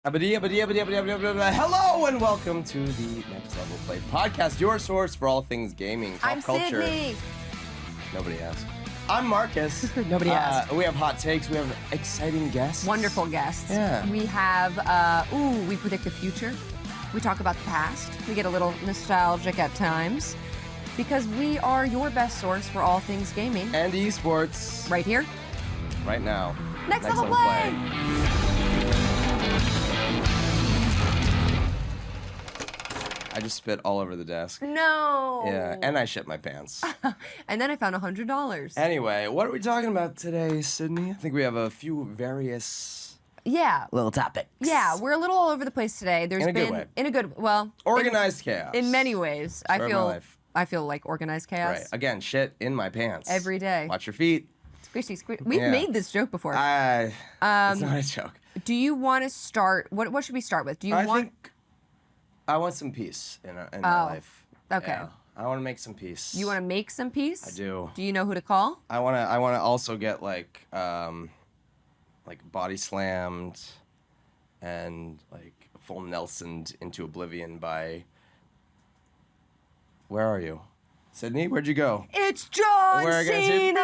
Hello and welcome to the Next Level Play podcast, your source for all things gaming, pop culture. Sydney. Nobody asked. I'm Marcus. Nobody asked. We have hot takes. We have exciting guests. Wonderful guests. Yeah. We have, we predict the future. We talk about the past. We get a little nostalgic at times because we are your best source for all things gaming. And esports. Right here. Right now. Next Level Play. I just spit all over the desk. No. Yeah, and I shit my pants. And then I found $100. Anyway, what are we talking about today, Sydney? I think we have a few various little topics. Yeah, we're a little all over the place today. There's In a good been way. in a good well, Organized chaos. in many ways. Story of my life. I feel like organized chaos. Right. Again, shit in my pants. Every day. Watch your feet. Squishy, squishy. We've made this joke before. It's not a joke. Do you want to start? What should we start with? Do you I want? think I want some peace in my life. Okay. Yeah. I want to make some peace. You want to make some peace? I do. Do you know who to call? I want to also get like body slammed and like full Nelsoned into oblivion by. Where are you, Sydney? Where'd you go? It's John Where I gotta Cena.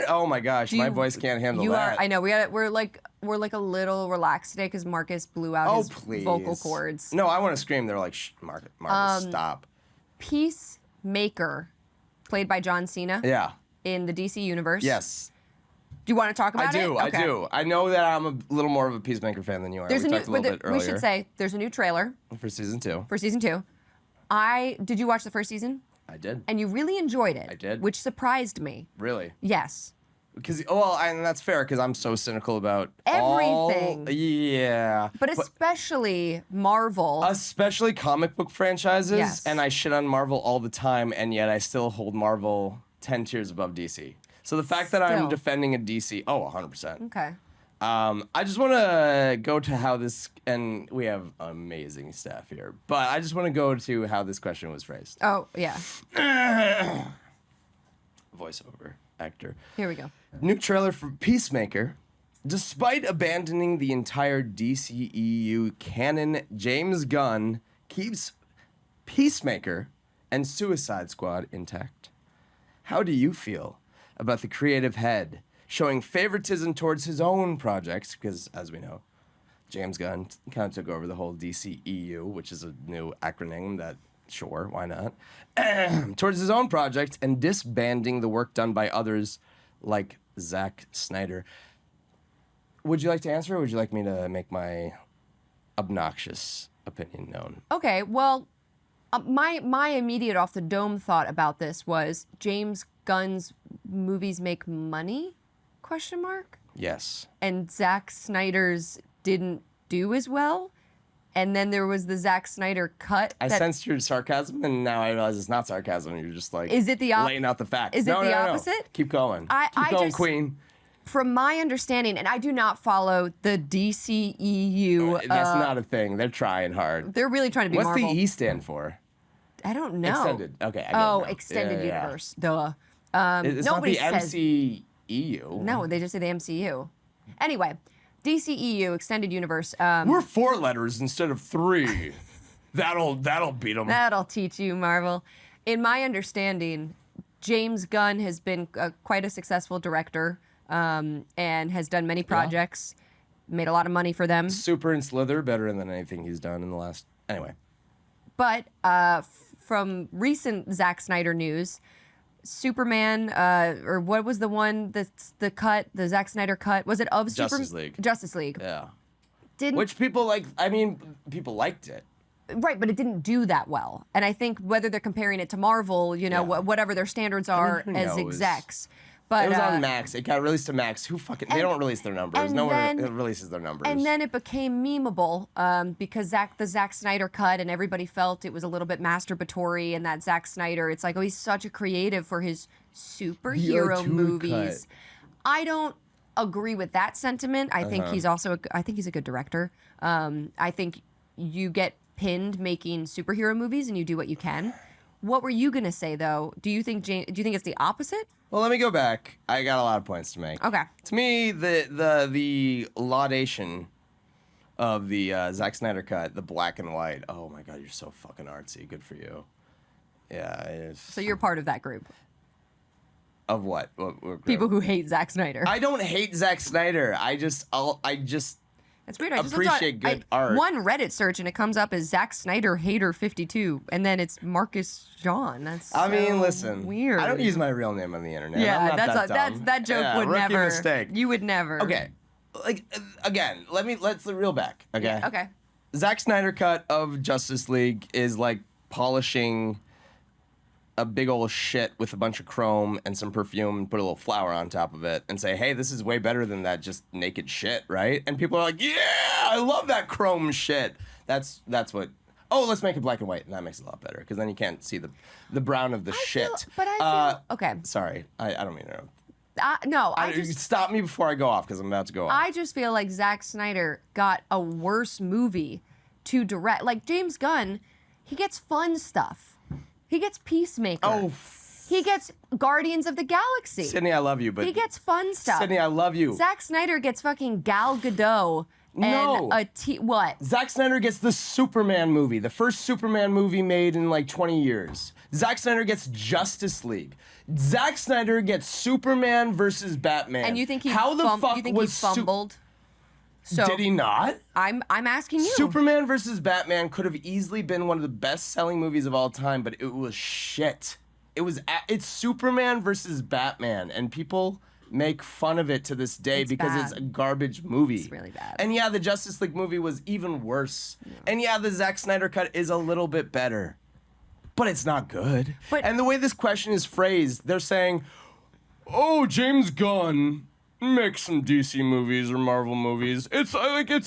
Oh my gosh, my voice can't handle that. I know. We're like a little relaxed today because Marcus blew out his vocal cords. No, I want to scream. They're like, shh, Marcus, stop. Peacemaker, played by John Cena. Yeah. In the DC universe. Yes. Do you want to talk about it? I do. I know that I'm a little more of a Peacemaker fan than you are. We talked a little bit earlier. We should say there's a new trailer for season 2. Did you watch the first season? I did. And you really enjoyed it. I did. Which surprised me. Really? Yes. Because and that's fair because I'm so cynical about everything. Yeah. But especially Marvel. Especially comic book franchises. Yes. And I shit on Marvel all the time, and yet I still hold Marvel 10 tiers above DC. So the fact that I'm defending a DC, 100%. Okay. I just want to go to how this, and we have amazing staff here, but I just want to go to how this question was phrased. Oh, yeah. Voiceover actor. Here we go. New trailer for Peacemaker. Despite abandoning the entire DCEU canon, James Gunn keeps Peacemaker and Suicide Squad intact. How do you feel about the creative head showing favoritism towards his own projects? Because, as we know, James Gunn kind of took over the whole DCEU, which is a new acronym that, sure, why not? Towards his own project and disbanding the work done by others like Zack Snyder. Would you like to answer, or would you like me to make my obnoxious opinion known? Okay, well, my immediate off the dome thought about this was James Gunn's movies make money? ? Yes. And Zack Snyder's didn't do as well? And then there was the Zack Snyder cut. I sensed your sarcasm, and now I realize it's not sarcasm. You're just like laying out the facts. Is it the No. opposite? Keep going. Keep going, Queen. From my understanding, and I do not follow the DCEU. That's not a thing. They're trying hard. They're really trying to be What's Marvel. the E stand for? I don't know. Extended. Okay. I Extended universe. Duh. It's nobody not the says MCEU. No, they just say the MCU. Anyway, DCEU, Extended Universe. We're 4 letters instead of 3. That'll beat them. That'll teach you, Marvel. In my understanding, James Gunn has been quite a successful director and has done many projects, made a lot of money for them. Super and Slither, better than anything he's done in the last... Anyway. But from recent Zack Snyder news, Superman, or what was the one that's the Zack Snyder cut? Was it of Justice League? Justice League. Yeah. Didn't, which people like, people liked it. Right, but it didn't do that well. And I think whether they're comparing it to Marvel, whatever their standards are as execs. But, it was on Max. It got released to Max. They don't release their numbers. No one releases their numbers. And then it became memeable because the Zack Snyder cut, and everybody felt it was a little bit masturbatory, and that Zack Snyder, it's like, he's such a creative for his superhero movies. I don't agree with that sentiment. I think he's also I think he's a good director. I think you get pinned making superhero movies and you do what you can. What were you gonna say though? Do you think it's the opposite? Well, let me go back. I got a lot of points to make. Okay. To me, the laudation of the Zack Snyder cut, the black and white. Oh my God, you're so fucking artsy. Good for you. Yeah. It's... So you're part of that group. Of what? What group? People who hate Zack Snyder. I don't hate Zack Snyder. I just That's weird. I just appreciate good art. One Reddit search and it comes up as Zack Snyder hater 52, and then it's Marcus John. That's I mean, so listen. weird. I don't use my real name on the internet. Yeah, I'm not that joke yeah, would rookie never. Mistake. You would never. Okay, like again, let's reel back. Okay. Yeah, okay. Zack Snyder cut of Justice League is like polishing a big old shit with a bunch of chrome and some perfume and put a little flower on top of it and say, hey, this is way better than that just naked shit, right? And people are like, yeah, I love that chrome shit. That's what, oh, let's make it black and white. And that makes it a lot better because then you can't see the brown of the shit. Okay. Sorry, I don't mean to. No, Stop me before I go off because I'm about to go off. I just feel like Zack Snyder got a worse movie to direct. Like James Gunn, he gets fun stuff. He gets Peacemaker. Oh. He gets Guardians of the Galaxy. Sydney, I love you, but... He gets fun stuff. Sydney, I love you. Zack Snyder gets fucking Gal Gadot and what? Zack Snyder gets the Superman movie, the first Superman movie made in like 20 years. Zack Snyder gets Justice League. Zack Snyder gets Superman versus Batman. And you think he fumbled? So, did he not? I'm asking you. Superman versus Batman could have easily been one of the best-selling movies of all time, but it was shit. It's Superman versus Batman, and people make fun of it to this day because it's a garbage movie. It's really bad. And yeah, the Justice League movie was even worse. Yeah. And yeah, the Zack Snyder cut is a little bit better, but it's not good. And the way this question is phrased, they're saying, "Oh, James Gunn make some DC movies or Marvel movies. It's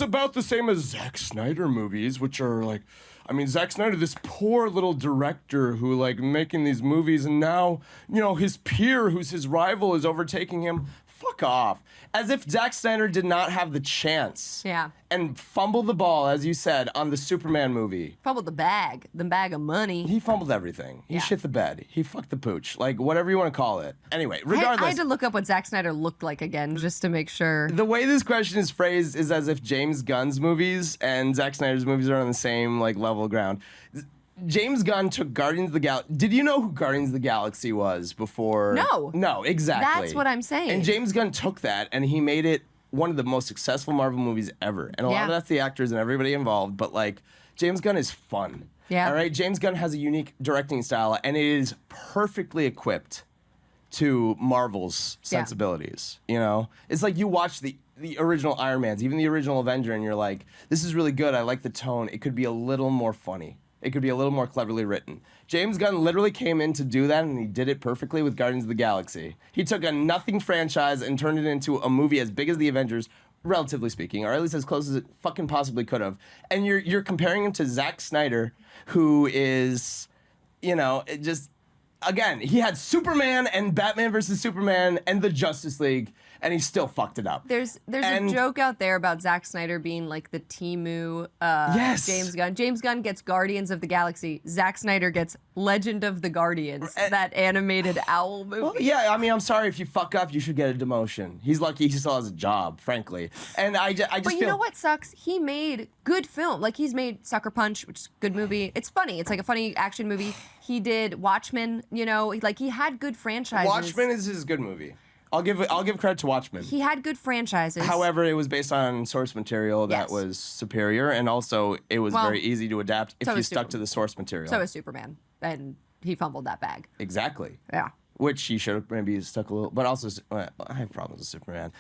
about the same as Zack Snyder movies, which are like, I mean, Zack Snyder, this poor little director who like making these movies, and now, you know, his peer, who's his rival, is overtaking him. Fuck off. As if Zack Snyder did not have the chance. Yeah. And fumble the ball, as you said, on the Superman movie. Fumbled the bag of money. He fumbled everything. He shit the bed. He fucked the pooch. Like, whatever you want to call it. Anyway, regardless. I had to look up what Zack Snyder looked like again, just to make sure. The way this question is phrased is as if James Gunn's movies and Zack Snyder's movies are on the same, like, level ground. James Gunn took Guardians of the Galaxy. Did you know who Guardians of the Galaxy was before? No. No, exactly. That's what I'm saying. And James Gunn took that and he made it one of the most successful Marvel movies ever. And a lot of that's the actors and everybody involved, but like, James Gunn is fun. Yeah. All right? James Gunn has a unique directing style and it is perfectly equipped to Marvel's sensibilities. You know? It's like you watch the original Iron Mans, even the original Avenger, and you're like, this is really good. I like the tone. It could be a little more funny. It could be a little more cleverly written. James Gunn literally came in to do that, and he did it perfectly with Guardians of the Galaxy. He took a nothing franchise and turned it into a movie as big as the Avengers, relatively speaking, or at least as close as it fucking possibly could have. And you're comparing him to Zack Snyder, who is, you know, it just, again, he had Superman and Batman versus Superman and the Justice League, and he still fucked it up. There's a joke out there about Zack Snyder being like the Temu James Gunn. James Gunn gets Guardians of the Galaxy. Zack Snyder gets Legend of the Guardians, that animated owl movie. Well, yeah, I mean, I'm sorry if you fuck up, you should get a demotion. He's lucky he still has a job, frankly. And I just But you know what sucks? He made good film. Like, he's made Sucker Punch, which is a good movie. It's funny. It's like a funny action movie. He did Watchmen, you know, like he had good franchises. Watchmen is his good movie. I'll give credit to Watchmen. He had good franchises. However, it was based on source material that was superior, and also it was very easy to adapt if you stuck to the source material. So is Superman, and he fumbled that bag. Exactly. Yeah. Which he should have maybe stuck a little, but also I have problems with Superman.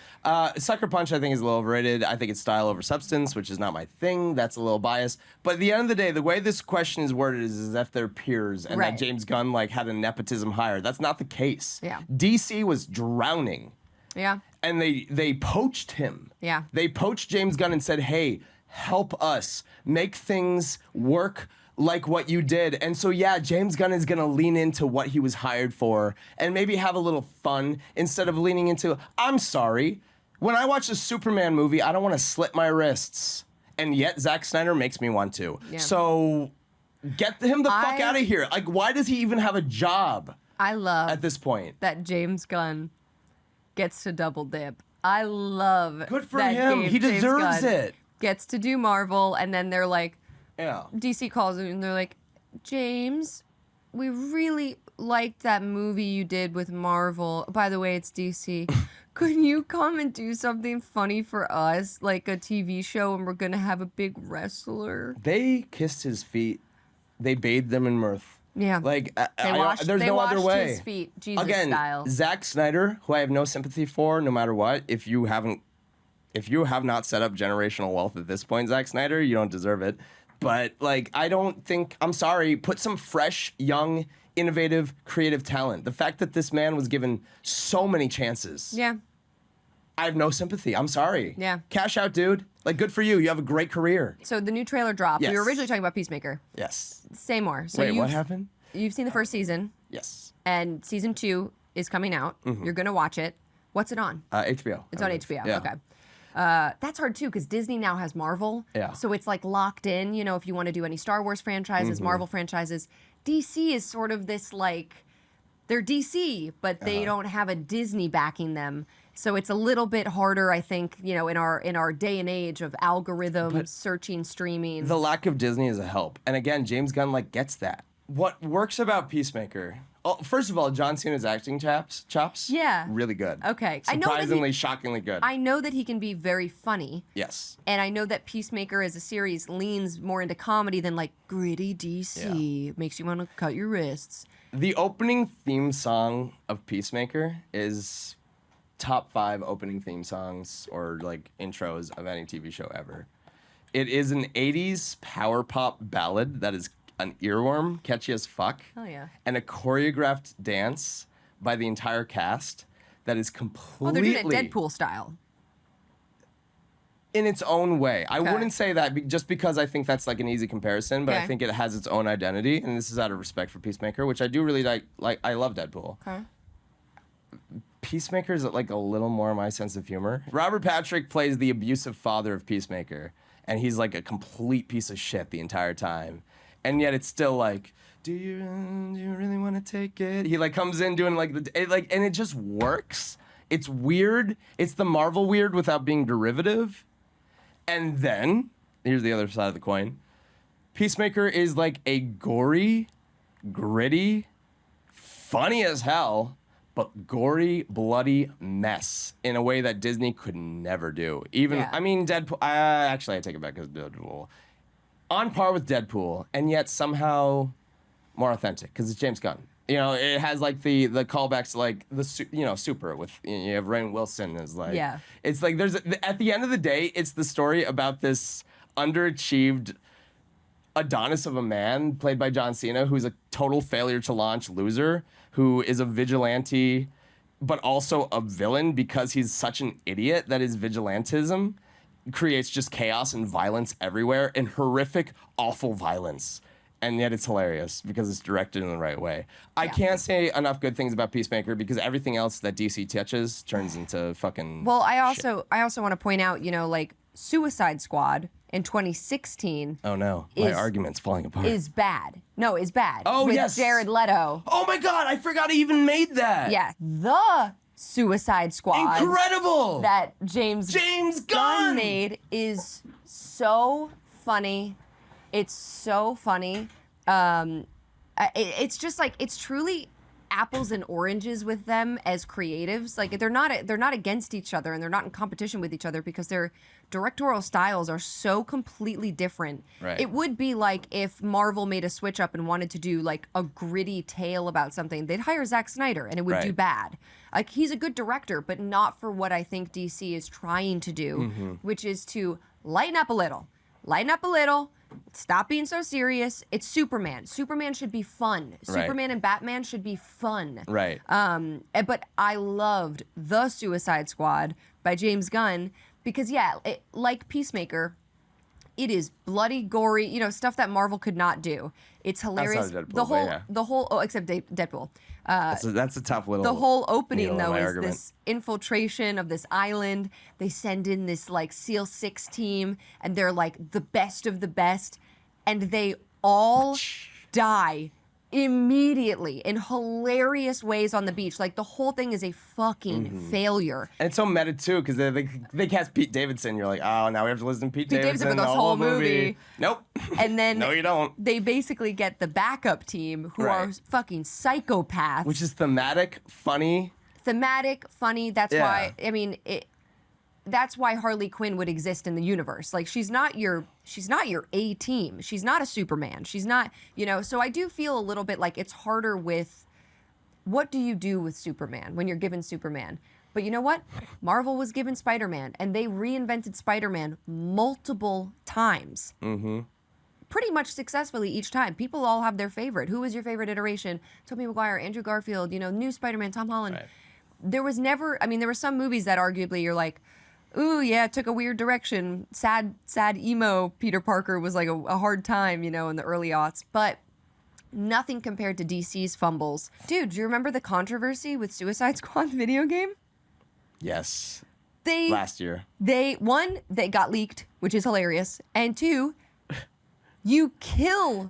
Sucker Punch, I think, is a little overrated. I think it's style over substance, which is not my thing. That's a little biased. But at the end of the day, the way this question is worded is as if they're peers and that James Gunn like had a nepotism hire. That's not the case. Yeah. DC was drowning. Yeah. And they poached him. Yeah. They poached James Gunn and said, hey, help us make things work like what you did. And so, yeah, James Gunn is going to lean into what he was hired for and maybe have a little fun instead of leaning into, I'm sorry, when I watch a Superman movie, I don't want to slit my wrists. And yet Zack Snyder makes me want to. Yeah. So Get him the fuck out of here. Like, why does he even have a job I love at this point? that James Gunn gets to double dip. I love Good for that him. He James deserves Gunn it. Gets to do Marvel, and then they're like, Yeah. DC calls him and they're like, James, we really liked that movie you did with Marvel. By the way, it's DC. Could you come and do something funny for us, like a TV show, and we're gonna have a big wrestler? They kissed his feet. They bathed them in mirth. Yeah. Like, They there's no other washed way. his feet, Jesus Again, style. Zack Snyder, who I have no sympathy for, no matter what. If you have not set up generational wealth at this point, Zack Snyder, you don't deserve it. But like, I'm sorry, put some fresh, young, innovative, creative talent. The fact that this man was given so many chances. Yeah. I have no sympathy. I'm sorry. Yeah. Cash out, dude. Like, good for you. You have a great career. So the new trailer dropped. Yes. We were originally talking about Peacemaker. Yes. Say more. So Wait, what happened? You've seen the first season, Yes. and season 2 is coming out. You're gonna watch it. What's it on? HBO. It's on HBO. Yeah. Okay. That's hard too because Disney now has Marvel. Yeah. So it's like locked in. You know, if you want to do any Star Wars franchises, Marvel franchises, DC is sort of this like they're DC, but they don't have a Disney backing them. So it's a little bit harder, I think. You know, in our day and age of algorithms, searching, streaming. The lack of Disney is a help. And again, James Gunn like gets that. What works about Peacemaker? Oh, first of all, John Cena's acting chops. Yeah. Really good. Okay. I know that Surprisingly, shockingly good. I know that he can be very funny. Yes. And I know that Peacemaker as a series leans more into comedy than like gritty DC. Makes you want to cut your wrists. The opening theme song of Peacemaker is top 5 opening theme songs or like intros of any TV show ever. It is an 80s power pop ballad that is an earworm, catchy as fuck. Oh yeah. And a choreographed dance by the entire cast that is completely... Oh, they're doing it Deadpool style. In its own way. I Okay. wouldn't say that just because I think that's like an easy comparison, but I Okay. think it has its own identity, and this is out of respect for Peacemaker, which I do really like. Like, I love Deadpool. Okay. Peacemaker is like a little more my sense of humor. Robert Patrick plays the abusive father of Peacemaker, and he's like a complete piece of shit the entire time. And yet it's still like, do you really want to take it? He like comes in doing like and it just works. It's weird. It's the Marvel weird without being derivative. And then here's the other side of the coin. Peacemaker is like a gory, gritty, funny as hell, but gory, bloody mess in a way that Disney could never do. Even, Yeah. I mean, Deadpool, actually I take it back because Deadpool. On par with Deadpool, and yet somehow more authentic because it's James Gunn. You know, it has like the callbacks to like Super with you have Rainn Wilson is like Yeah. It's like at the end of the day, it's the story about this underachieved Adonis of a man played by John Cena, who's a total failure to launch loser, who is a vigilante, but also a villain because he's such an idiot that his vigilantism creates just chaos and violence everywhere and horrific, awful violence. And yet it's hilarious because it's directed in the right way. I can't say enough good things about Peacemaker because everything else that DC touches turns into fucking Well, I shit. also want to point out, you know, like Suicide Squad in 2016 Oh no, my is- argument's falling apart. is bad. No, is bad. Oh, with yes. Jared Leto. Oh my god, I forgot he even made that. Yeah, the Suicide Squad Incredible. that James Gunn Gunn made is so funny. It's so funny. It's just like it's truly apples and oranges with them as creatives. Like they're not against each other and they're not in competition with each other because their directorial styles are so completely different. Right. It would be like if Marvel made a switch up and wanted to do like a gritty tale about something, they'd hire Zack Snyder and it would do Right. bad. Like he's a good director, but not for what I think DC is trying to do, which is to lighten up a little. Lighten up a little. Stop being so serious. It's Superman. Superman should be fun. Right. Superman and Batman should be fun. Right. But I loved The Suicide Squad by James Gunn because, like Peacemaker, it is bloody, gory, you know, stuff that Marvel could not do. It's hilarious. Deadpool, the whole, but yeah. the whole, except Deadpool. That's a tough little. The whole opening, needle in though, my is argument. this infiltration of this island. They send in this, like, SEAL 6 team, and they're, like, the best of the best. And they all die immediately in hilarious ways on the beach. Like, the whole thing is a fucking failure. And it's so meta, too, because they cast Pete Davidson. You're like, oh, now we have to listen to Pete Davidson for the this whole movie. Nope. And then no, you don't. They basically get the backup team who are fucking psychopaths. Which is thematic, funny. That's why, I mean, that's why Harley Quinn would exist in the universe. Like, she's not your A team. She's not a Superman. She's not, so I do feel a little bit like it's harder with what do you do with Superman when you're given Superman? But you know what? Marvel was given Spider-Man, and they reinvented Spider-Man multiple times. Mm-hmm. Pretty much successfully each time. People all have their favorite. Who was your favorite iteration? Tobey Maguire, Andrew Garfield, new Spider-Man, Tom Holland. Right. There was never, there were some movies that arguably you're like, ooh, yeah, it took a weird direction. Sad emo Peter Parker was like a hard time, in the early aughts. But nothing compared to DC's fumbles. Dude, do you remember the controversy with Suicide Squad video game? Yes. Last year. They got leaked, which is hilarious. And two, you kill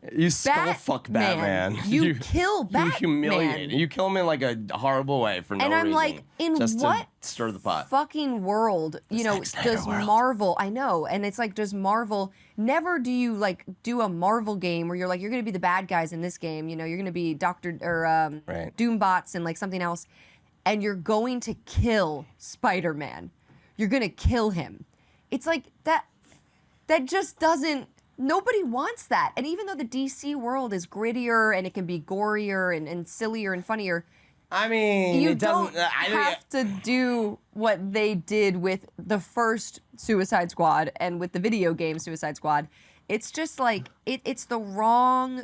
fuck Batman. You kill Batman. You humiliate him. You kill him in like a horrible way for no reason. And I'm like, in just what to stir the pot fucking world, does Marvel, I know, and it's like, does Marvel, never do you like do a Marvel game where you're like, you're going to be the bad guys in this game, you're going to be Doombots and like something else, and you're going to kill Spider-Man. You're going to kill him. It's like, that just doesn't, nobody wants that. And even though the DC world is grittier and it can be gorier and sillier and funnier, you don't have to do what they did with the first Suicide Squad and with the video game Suicide Squad. It's just like, it's the wrong...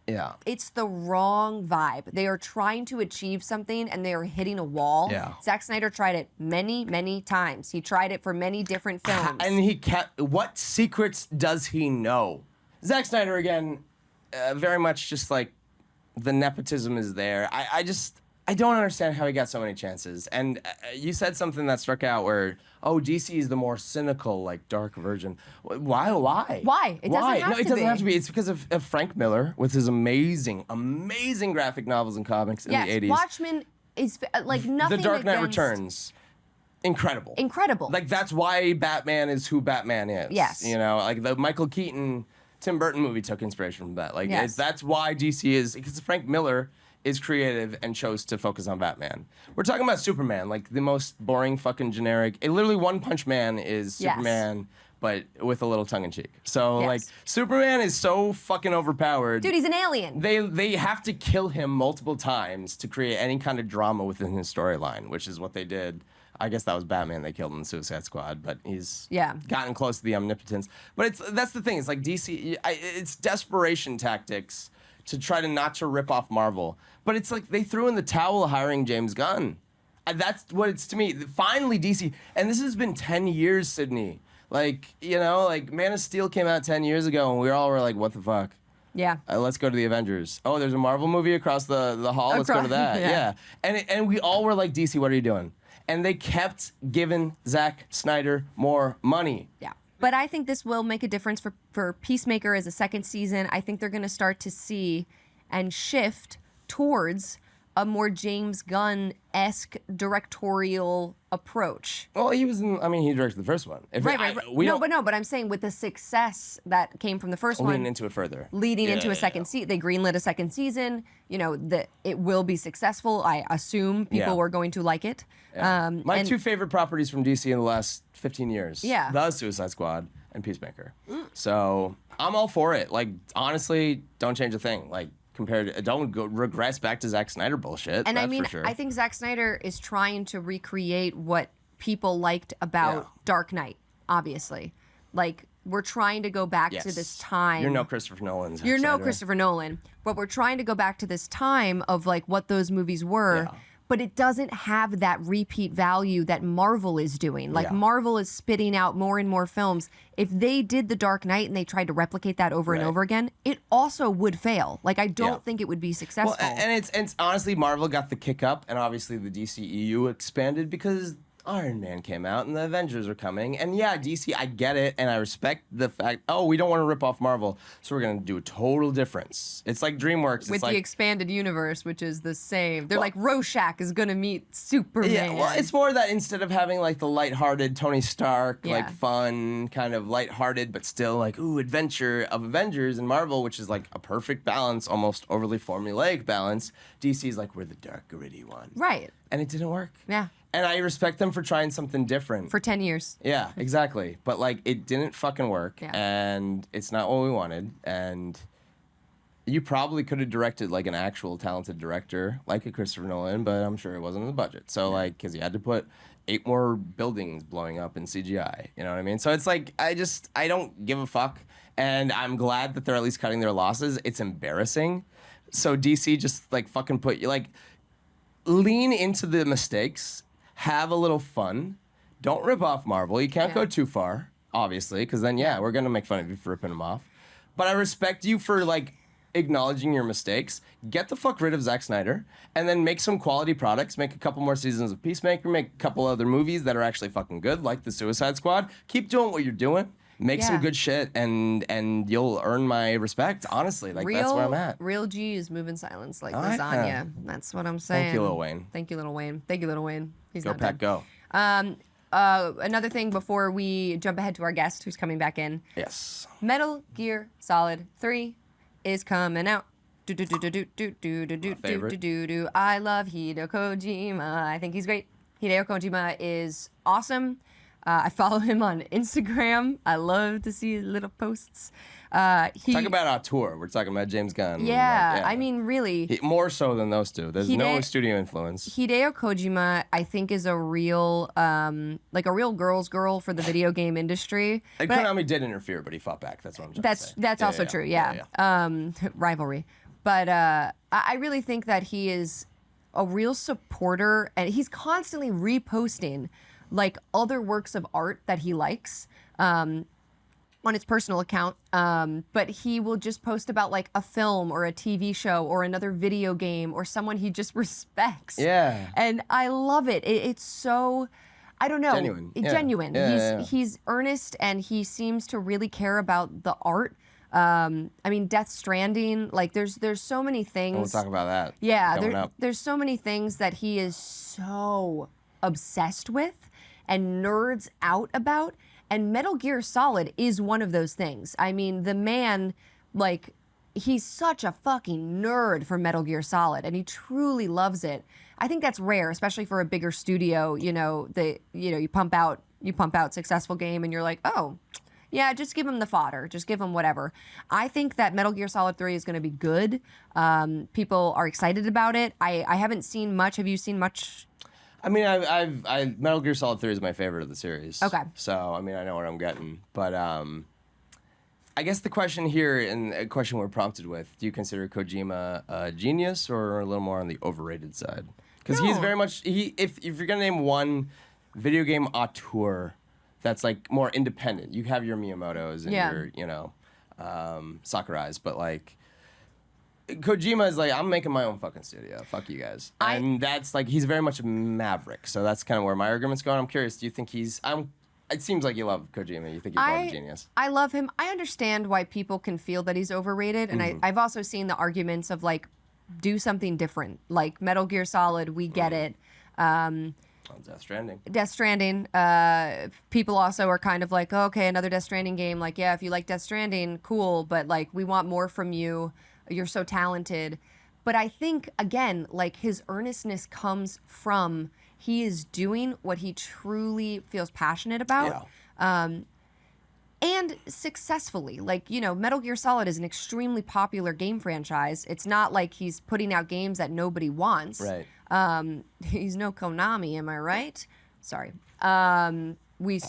Yeah. It's the wrong vibe. They are trying to achieve something and they are hitting a wall. Yeah. Zack Snyder tried it many, many times. He tried it for many different films. And what secrets does he know? Zack Snyder, again, very much just like the nepotism is there. I don't understand how he got so many chances. And you said something that struck out where, DC is the more cynical, like, dark version. Why? Why? It doesn't have to be. No, it doesn't have to be. It's because of Frank Miller with his amazing, amazing graphic novels and comics in the 80s. Watchmen is, like, nothing The Dark Knight Returns. Incredible. Like, that's why Batman is who Batman is. Yes. Like, the Michael Keaton, Tim Burton movie took inspiration from that. Like, that's why DC is, because Frank Miller is creative and chose to focus on Batman. We're talking about Superman, like the most boring fucking generic. Literally One Punch Man is Superman, but with a little tongue in cheek. So like Superman is so fucking overpowered. Dude, he's an alien. They have to kill him multiple times to create any kind of drama within his storyline, which is what they did. I guess that was Batman they killed in the Suicide Squad, but he's gotten close to the omnipotence. But that's the thing. It's like DC. It's desperation tactics to try not to rip off Marvel. But it's like they threw in the towel hiring James Gunn. That's what it's to me. Finally, DC. And this has been 10 years, Sydney. Like, like Man of Steel came out 10 years ago, and we all were like, what the fuck? Yeah. Let's go to the Avengers. Oh, there's a Marvel movie across the hall. Let's go to that. Yeah. And we all were like, DC, what are you doing? And they kept giving Zack Snyder more money. Yeah. But I think this will make a difference for Peacemaker as a second season. I think they're going to start to see and shift towards a more James Gunn-esque directorial approach. Well, he directed the first one. Right. But I'm saying with the success that came from the first one. Leading into it further. Leading into a second season. They greenlit a second season. It will be successful. I assume people were going to like it. Yeah. My two favorite properties from DC in the last 15 years. Yeah. The Suicide Squad and Peacemaker. So I'm all for it. Like, honestly, don't change a thing. Like, don't regress back to Zack Snyder bullshit. And that's for sure. I think Zack Snyder is trying to recreate what people liked about Dark Knight, obviously. Like, we're trying to go back to this time. You're no Christopher Nolan. You're no Christopher Nolan. But we're trying to go back to this time of, like, what those movies were. Yeah. But it doesn't have that repeat value that Marvel is doing. Like, Marvel is spitting out more and more films. If they did The Dark Knight and they tried to replicate that over and over again, it also would fail. Like, I don't think it would be successful. Well, and it's honestly, Marvel got the kick up, and obviously the DCEU expanded because Iron Man came out and the Avengers are coming. And yeah, DC, I get it. And I respect the fact, we don't want to rip off Marvel. So we're going to do a total difference. It's like DreamWorks. With the expanded universe, which is the same. They're like, Rorschach is going to meet Superman. Yeah, well, it's more that instead of having like the lighthearted Tony Stark, like fun, kind of lighthearted, but still like, adventure of Avengers and Marvel, which is like a perfect balance, almost overly formulaic balance. DC's like, we're the dark, gritty one. Right. And it didn't work. Yeah. And I respect them for trying something different. For 10 years. Yeah, exactly. But, like, it didn't fucking work. Yeah. And it's not what we wanted. And you probably could have directed, like, an actual talented director, like a Christopher Nolan, but I'm sure it wasn't in the budget. So, like, because you had to put 8 more buildings blowing up in CGI. You know what I mean? So it's like, I don't give a fuck. And I'm glad that they're at least cutting their losses. It's embarrassing. So DC just, like, fucking put you, like, lean into the mistakes. Have a little fun. Don't rip off Marvel. You can't go too far, obviously, because then, we're going to make fun of you for ripping them off. But I respect you for, like, acknowledging your mistakes. Get the fuck rid of Zack Snyder, and then make some quality products. Make a couple more seasons of Peacemaker. Make a couple other movies that are actually fucking good, like The Suicide Squad. Keep doing what you're doing. Make some good shit, and you'll earn my respect, honestly. Like, that's where I'm at. Real G is moving silence like lasagna. Yeah. That's what I'm saying. Thank you, Lil Wayne. Thank you, Lil Wayne. Thank you, Lil Wayne. He's go, not Pat, dead. go. Another thing before we jump ahead to our guest who's coming back in. Yes. Metal Gear Solid 3 is coming out. I love Hideo Kojima. I think he's great. Hideo Kojima is awesome. I follow him on Instagram. I love to see his little posts. Talk about our tour. We're talking about James Gunn. Yeah, I mean, really. More so than those two. There's no studio influence. Hideo Kojima, I think, is a real, like a real girl's girl for the video game industry. And Konami did interfere, but he fought back. That's what I'm trying to say. That's also true, yeah. Rivalry. But I really think that he is a real supporter, and he's constantly reposting like other works of art that he likes on his personal account, but he will just post about like a film or a TV show or another video game or someone he just respects. Yeah. And I love it. It's so, I don't know. Genuine. He's earnest, and he seems to really care about the art. I mean, Death Stranding, like there's so many things. We'll talk about that. Yeah, there's so many things that he is so obsessed with and nerds out about, and Metal Gear Solid is one of those things. I mean, the man, like, he's such a fucking nerd for Metal Gear Solid, and he truly loves it. I think that's rare, especially for a bigger studio. You pump out successful game, and you're like, oh, yeah, just give him the fodder, just give him whatever. I think that Metal Gear Solid 3 is going to be good. People are excited about it. I haven't seen much. Have you seen much? I mean, Metal Gear Solid 3 is my favorite of the series. Okay. So, I mean, I know what I'm getting. But I guess the question here, and a question we're prompted with, do you consider Kojima a genius or a little more on the overrated side? Because he's very much, if you're going to name one video game auteur that's like more independent, you have your Miyamotos and your, Sakurai's, but like, Kojima is like, I'm making my own fucking studio. Fuck you guys. And that's like, he's very much a maverick. So that's kind of where my argument's going. I'm curious, do you think it seems like you love Kojima. You think he's more of a genius. I love him. I understand why people can feel that he's overrated. And I've also seen the arguments of like, do something different. Like Metal Gear Solid, we get it. Death Stranding. Death Stranding. People also are kind of like, oh, okay, another Death Stranding game. Like, yeah, if you like Death Stranding, cool. But like, we want more from you. You're so talented. But I think, again, like his earnestness comes from he is doing what he truly feels passionate about. Yeah. And successfully. Like, Metal Gear Solid is an extremely popular game franchise. It's not like he's putting out games that nobody wants. Right. He's no Konami, am I right? Sorry. We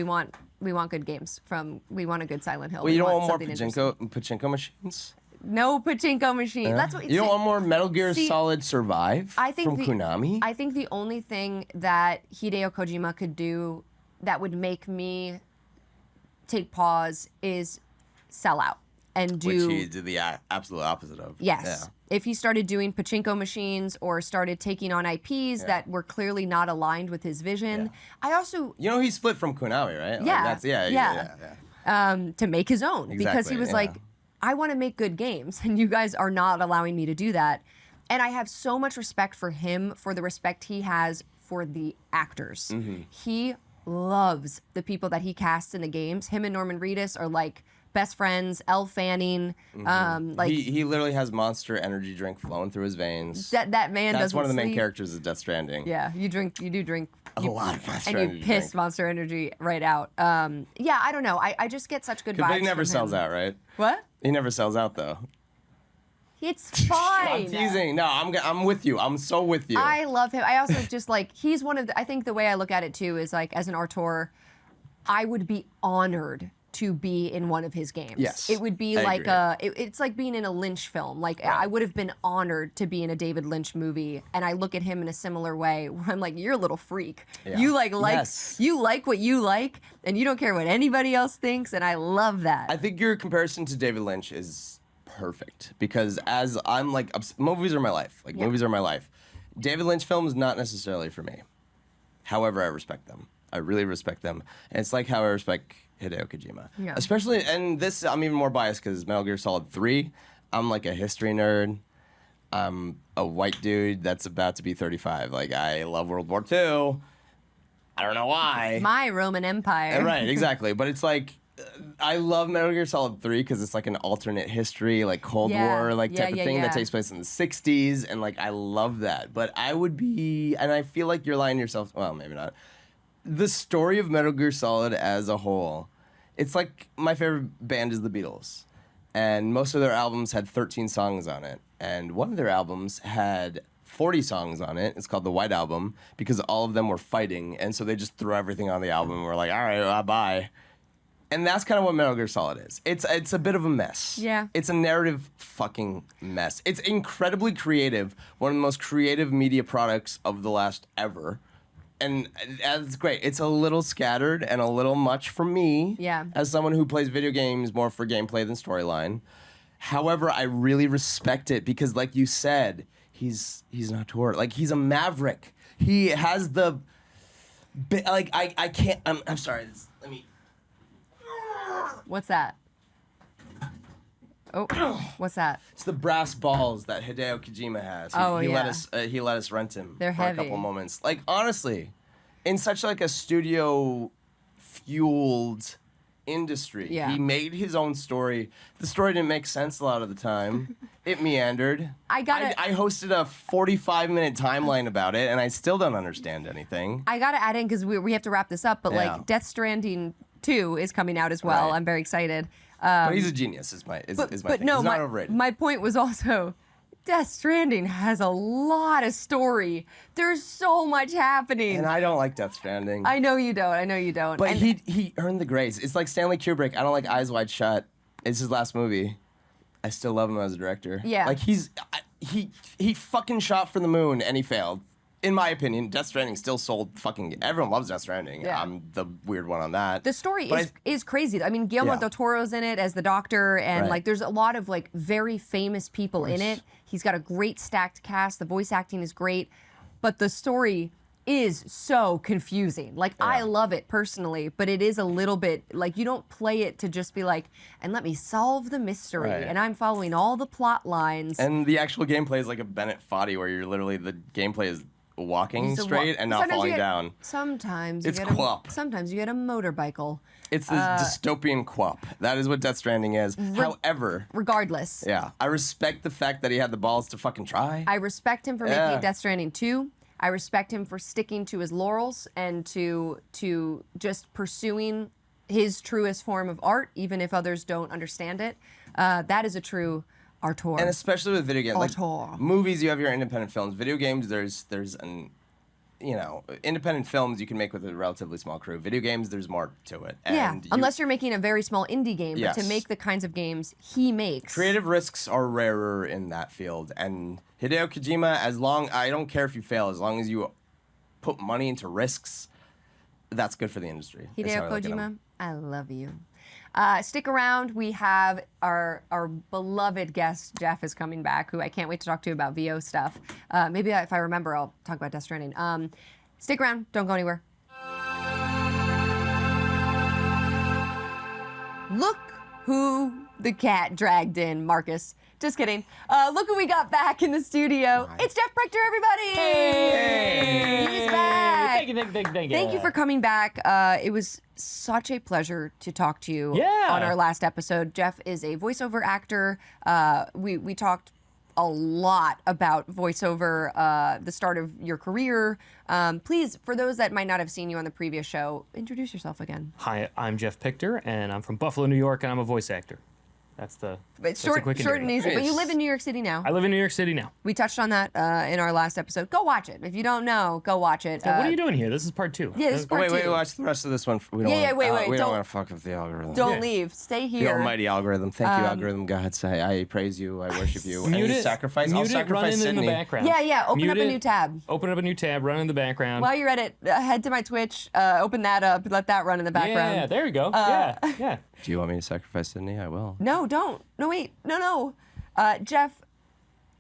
want good games we want a good Silent Hill. Well, you don't want more pachinko machines? No pachinko machine. That's what you don't want more Metal Gear Solid Survive from Konami? I think the only thing that Hideo Kojima could do that would make me take pause is sell out. and do... Which he did the absolute opposite of. Yes. Yeah. If he started doing pachinko machines or started taking on IPs that were clearly not aligned with his vision. Yeah. I also... You know, he split from Kunawi, right? Yeah. Like To make his own. Because he was like, I want to make good games, and you guys are not allowing me to do that. And I have so much respect for him, for the respect he has for the actors. He loves the people that he casts in the games. Him and Norman Reedus are like best friends. Elle Fanning, like he literally has Monster energy drink flowing through his veins. That man doesn't That's one of the main sleep. characters of Death Stranding. Yeah, you do drink a lot of Monster and Energy you piss drink. Monster Energy right out. Yeah, I don't know. I just get such good vibes. But he never from sells him. out, right? What? He never sells out though. It's fine. I'm teasing. No, I'm with you. I'm so with you. I love him. I also just like, he's one of the, I think the way I look at it too is like, as an auteur, I would be honored to be in one of his games. Yes, It would be I like agree. it's like being in a Lynch film. Like I would have been honored to be in a David Lynch movie, and I look at him in a similar way where I'm like, you're a little freak. Yeah. You Yes. you like what you like, and you don't care what anybody else thinks, and I love that. I think your comparison to David Lynch is perfect because as I'm like movies are my life. Like movies are my life. David Lynch films not necessarily for me. However, I respect them. I really respect them, and it's like how I respect Hideo Kojima. Yeah. Especially, and this I'm even more biased because Metal Gear Solid 3. I'm like a history nerd. I'm a white dude that's about to be 35. Like I love World War II. I don't know why. My Roman Empire. Right, exactly. But it's like, I love Metal Gear Solid 3 because it's like an alternate history, like Cold War, like type of thing that takes place in the 60s. And like, I love that. But I would be, and I feel like you're lying to yourself. Well, maybe not. The story of Metal Gear Solid as a whole, it's like my favorite band is the Beatles. And most of their albums had 13 songs on it. And one of their albums had 40 songs on it. It's called the White Album because all of them were fighting. And so they just threw everything on the album and were like, all right, bye. And that's kind of what Metal Gear Solid is. It's a bit of a mess. Yeah. It's a narrative fucking mess. It's incredibly creative. One of the most creative media products of the last ever. And it's great. It's a little scattered and a little much for me. Yeah. As someone who plays video games more for gameplay than storyline. However, I really respect it because, like you said, he's an auteur. Like, he's a maverick. He has the... Like, I can't... I'm sorry. Let me... What's that? Oh, what's that? It's the brass balls that Hideo Kojima has. He let us rent him They're for heavy. a couple moments. Like, honestly, in such like a studio fueled industry, he made his own story. The story didn't make sense a lot of the time. It meandered. I hosted a 45-minute timeline about it, and I still don't understand anything. I gotta add in because we have to wrap this up, but like Death Stranding 2 is coming out as well. Right. I'm very excited. But he's a genius, is my thing. No, he's not overrated. My point was also, Death Stranding has a lot of story. There's so much happening. And I don't like Death Stranding. I know you don't. But he earned the grace. It's like Stanley Kubrick. I don't like Eyes Wide Shut. It's his last movie. I still love him as a director. Yeah. Like he fucking shot for the moon and he failed. In my opinion, Death Stranding still sold fucking... Everyone loves Death Stranding. Yeah. I'm the weird one on that. The story is crazy. I mean, Guillermo del Toro's in it as the doctor, and like there's a lot of like very famous people in it. He's got a great stacked cast. The voice acting is great, but the story is so confusing. Like I love it personally, but it is a little bit like you don't play it to just be like, and let me solve the mystery, and I'm following all the plot lines. And the actual gameplay is like a Bennett Foddy, where you're literally the gameplay is walking straight and not falling down. Sometimes you it's get QWOP. Sometimes you get a motorbicycle. It's the dystopian QWOP. That is what Death Stranding is. However, regardless, I respect the fact that he had the balls to fucking try. I respect him for making Death Stranding 2. I respect him for sticking to his laurels and to just pursuing his truest form of art, even if others don't understand it. That is a true auteur. And especially with video games, Auteur. like movies, you have your independent films. Video games, there's an, independent films you can make with a relatively small crew. Video games, there's more to it. And unless you're making a very small indie game, but to make the kinds of games he makes. Creative risks are rarer in that field. And Hideo Kojima, I don't care if you fail, as long as you put money into risks, that's good for the industry. Hideo Kojima, I love you. Stick around. We have our beloved guest, Geoff, is coming back, who I can't wait to talk to about VO stuff. Maybe if I remember, I'll talk about Death Stranding. Stick around. Don't go anywhere. Look who the cat dragged in, Marcus. Just kidding. Look who we got back in the studio. Hi. It's Geoff Pictor, everybody! Hey! He's back! Thank you. Thank you for coming back. It was such a pleasure to talk to you on our last episode. Geoff is a voiceover actor. We talked a lot about voiceover, the start of your career. Please, for those that might not have seen you on the previous show, introduce yourself again. Hi, I'm Geoff Pictor, and I'm from Buffalo, New York, and I'm a voice actor. That's short and easy. But you live in New York City now. I live in New York City now. We touched on that in our last episode. Go watch it. If you don't know, go watch it. So what are you doing here? This is part 2. Yeah, this is part 2. Wait, watch the rest of this one. We wait. We don't Don't- want to fuck with the algorithm. Don't leave. Stay The here. almighty algorithm. Thank you, algorithm gods. I praise you. I worship you. Mute Any it. sacrifice. I'll Mute it. Run sacrifice in Sydney. the background. Yeah. Open Mute up a it. new tab. Open up a new tab. Run in the background. While you're at it, head to my Twitch. Open that up. Let that run in the background. Yeah, there you go. Yeah. Do you want me to sacrifice Sydney? I will. No, don't. No, wait. No. Geoff,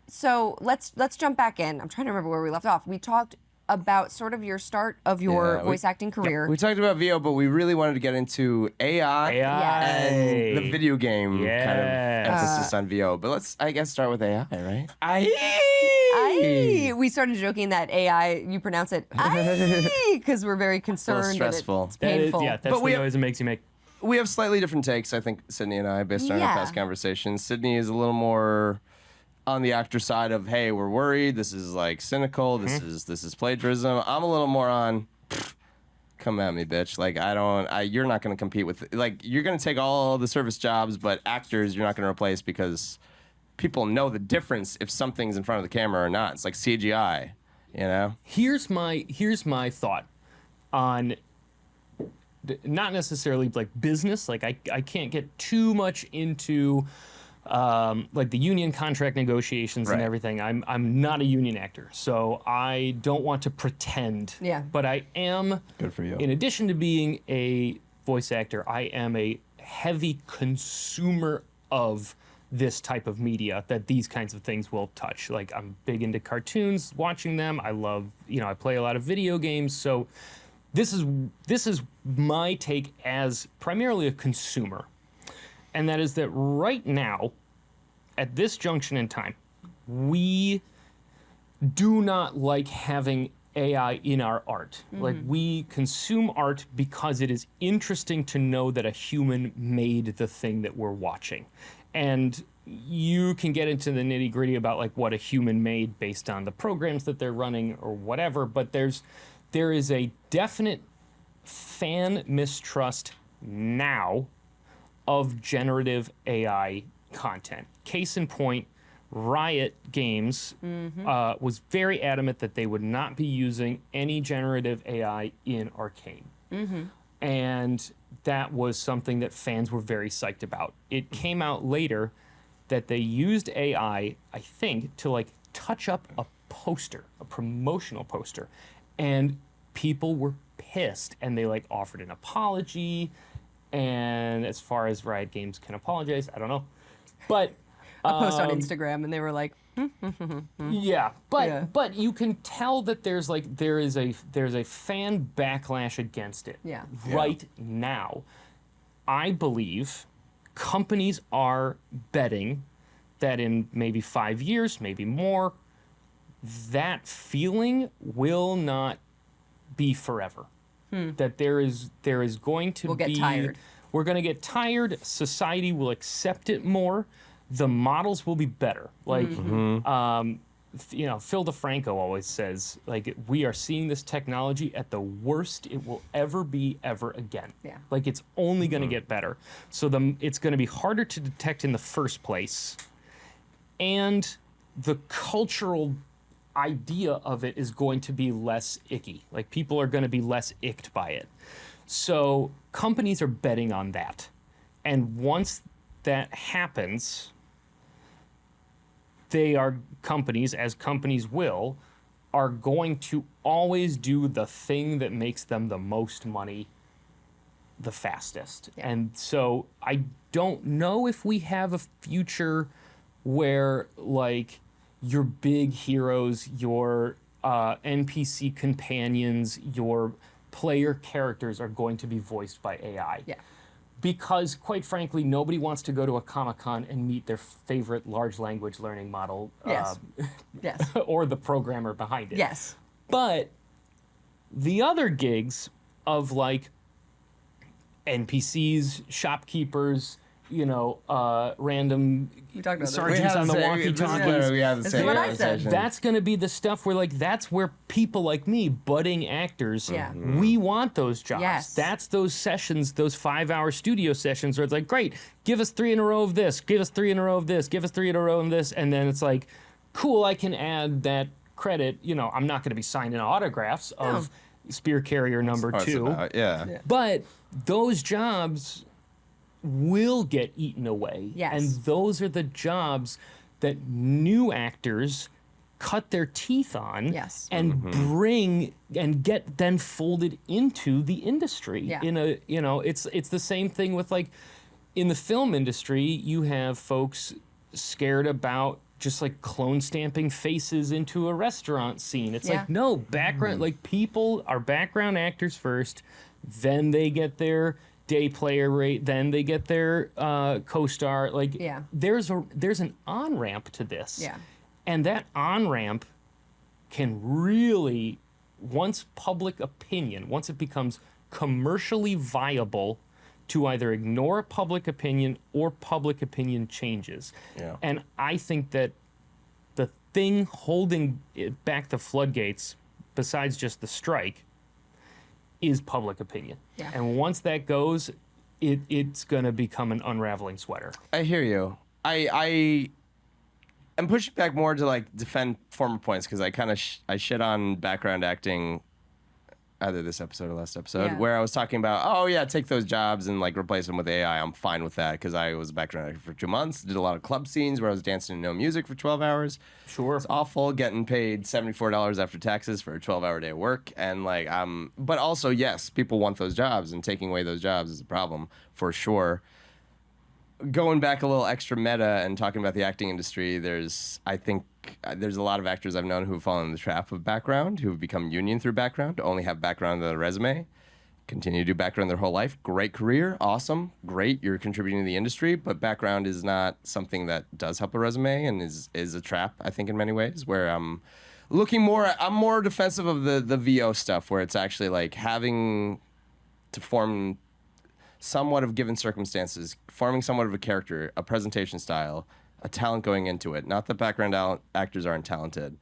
so let's jump back in. I'm trying to remember where we left off. We talked about sort of your start of your voice acting career. We talked about VO, but we really wanted to get into AI, and the video game kind of emphasis on VO. But let's, I guess, start with AI, right? We started joking that AI, you pronounce it because we're very concerned. stressful. It's painful. That's But the noise it makes you make. We have slightly different takes, I think, Sydney and I, based on our past conversations. Sydney is a little more on the actor side of, hey, we're worried. This is like cynical. This is plagiarism. I'm a little more on, come at me, bitch. Like you're not going to compete with, like, you're going to take all the service jobs, but actors you're not going to replace because people know the difference if something's in front of the camera or not. It's like CGI, you know? Here's my thought on not necessarily like business. Like I can't get too much into like the union contract negotiations and everything. I'm not a union actor, so I don't want to pretend. Yeah. But I am. Good for you. In addition to being a voice actor, I am a heavy consumer of this type of media that these kinds of things will touch. Like I'm big into cartoons, watching them. I love, I play a lot of video games, so this is my take as primarily a consumer. And that is that right now, at this junction in time, we do not like having AI in our art. Like, we consume art because it is interesting to know that a human made the thing that we're watching. And you can get into the nitty-gritty about like what a human made based on the programs that they're running or whatever, but there is a definite fan mistrust now of generative AI content. Case in point, Riot Games was very adamant that they would not be using any generative AI in Arcane. And that was something that fans were very psyched about. It came out later that they used AI, I think, to like touch up a poster, a promotional poster, and people were pissed, and they like offered an apology. And as far as Riot Games can apologize, I don't know, but A post on Instagram, and they were like, but you can tell that there's a fan backlash against it. Right now, I believe companies are betting that in maybe 5 years, maybe more, that feeling will not be forever. That there is going to We'll get tired. We're going to get tired. Society will accept it more. The models will be better. Like, Phil DeFranco always says, like, we are seeing this technology at the worst it will ever be ever again. Like, it's only going to get better. So it's going to be harder to detect in the first place. And the cultural idea of it is going to be less icky. Like, people are going to be less icked by it. So companies are betting on that. And once that happens, companies, as companies will, are going to always do the thing that makes them the most money the fastest. And so I don't know if we have a future where like your big heroes, your NPC companions, your player characters are going to be voiced by AI. Yeah. Because, quite frankly, nobody wants to go to a Comic-Con and meet their favorite large language learning model Yes. Yes. or the programmer behind it. Yes. But the other gigs of like NPCs, shopkeepers, random sergeants on the walkie-talkies. We have the same what I said. conversation. That's going to be the stuff where, like, that's where people like me, budding actors, we want those jobs. Yes. That's those sessions, those 5-hour studio sessions where it's like, great, give us 3 in a row of this, give us 3 in a row of this, give us 3 in a row of this, and then it's like, cool, I can add that credit. I'm not going to be signing autographs of Spear Carrier number 2. But those jobs will get eaten away. Yes. And those are the jobs that new actors cut their teeth on and bring and get then folded into the industry. Yeah. It's the same thing with like in the film industry, you have folks scared about just like clone stamping faces into a restaurant scene. It's like, no, background, like people are background actors first, then they get their day player rate, then they get their co-star. Like there's an on-ramp to this. Yeah. And that on-ramp can really, once it becomes commercially viable, to either ignore public opinion or public opinion changes. Yeah. And I think that the thing holding it back the floodgates, besides just the strike, is public opinion. Yeah. And once that goes, it's going to become an unraveling sweater. I hear you. I am pushing back more to like defend former points because I kind of I shit on background acting either this episode or last episode where I was talking about, take those jobs and like replace them with AI. I'm fine with that because I was a background actor for 2 months, did a lot of club scenes where I was dancing to no music for 12 hours. Sure. It's awful getting paid $74 after taxes for a 12-hour day of work. And like, but also, yes, people want those jobs and taking away those jobs is a problem for sure. Going back a little extra meta and talking about the acting industry, I think there's a lot of actors I've known who've fallen in the trap of background, who've become union through background, to only have background on their resume, continue to do background their whole life. Great career, awesome, great, you're contributing to the industry, but background is not something that does help a resume and is a trap, I think, in many ways, where I'm more defensive of the VO stuff, where it's actually like having to form somewhat of given circumstances, forming somewhat of a character, a presentation style, a talent going into it. Not that background actors aren't talented,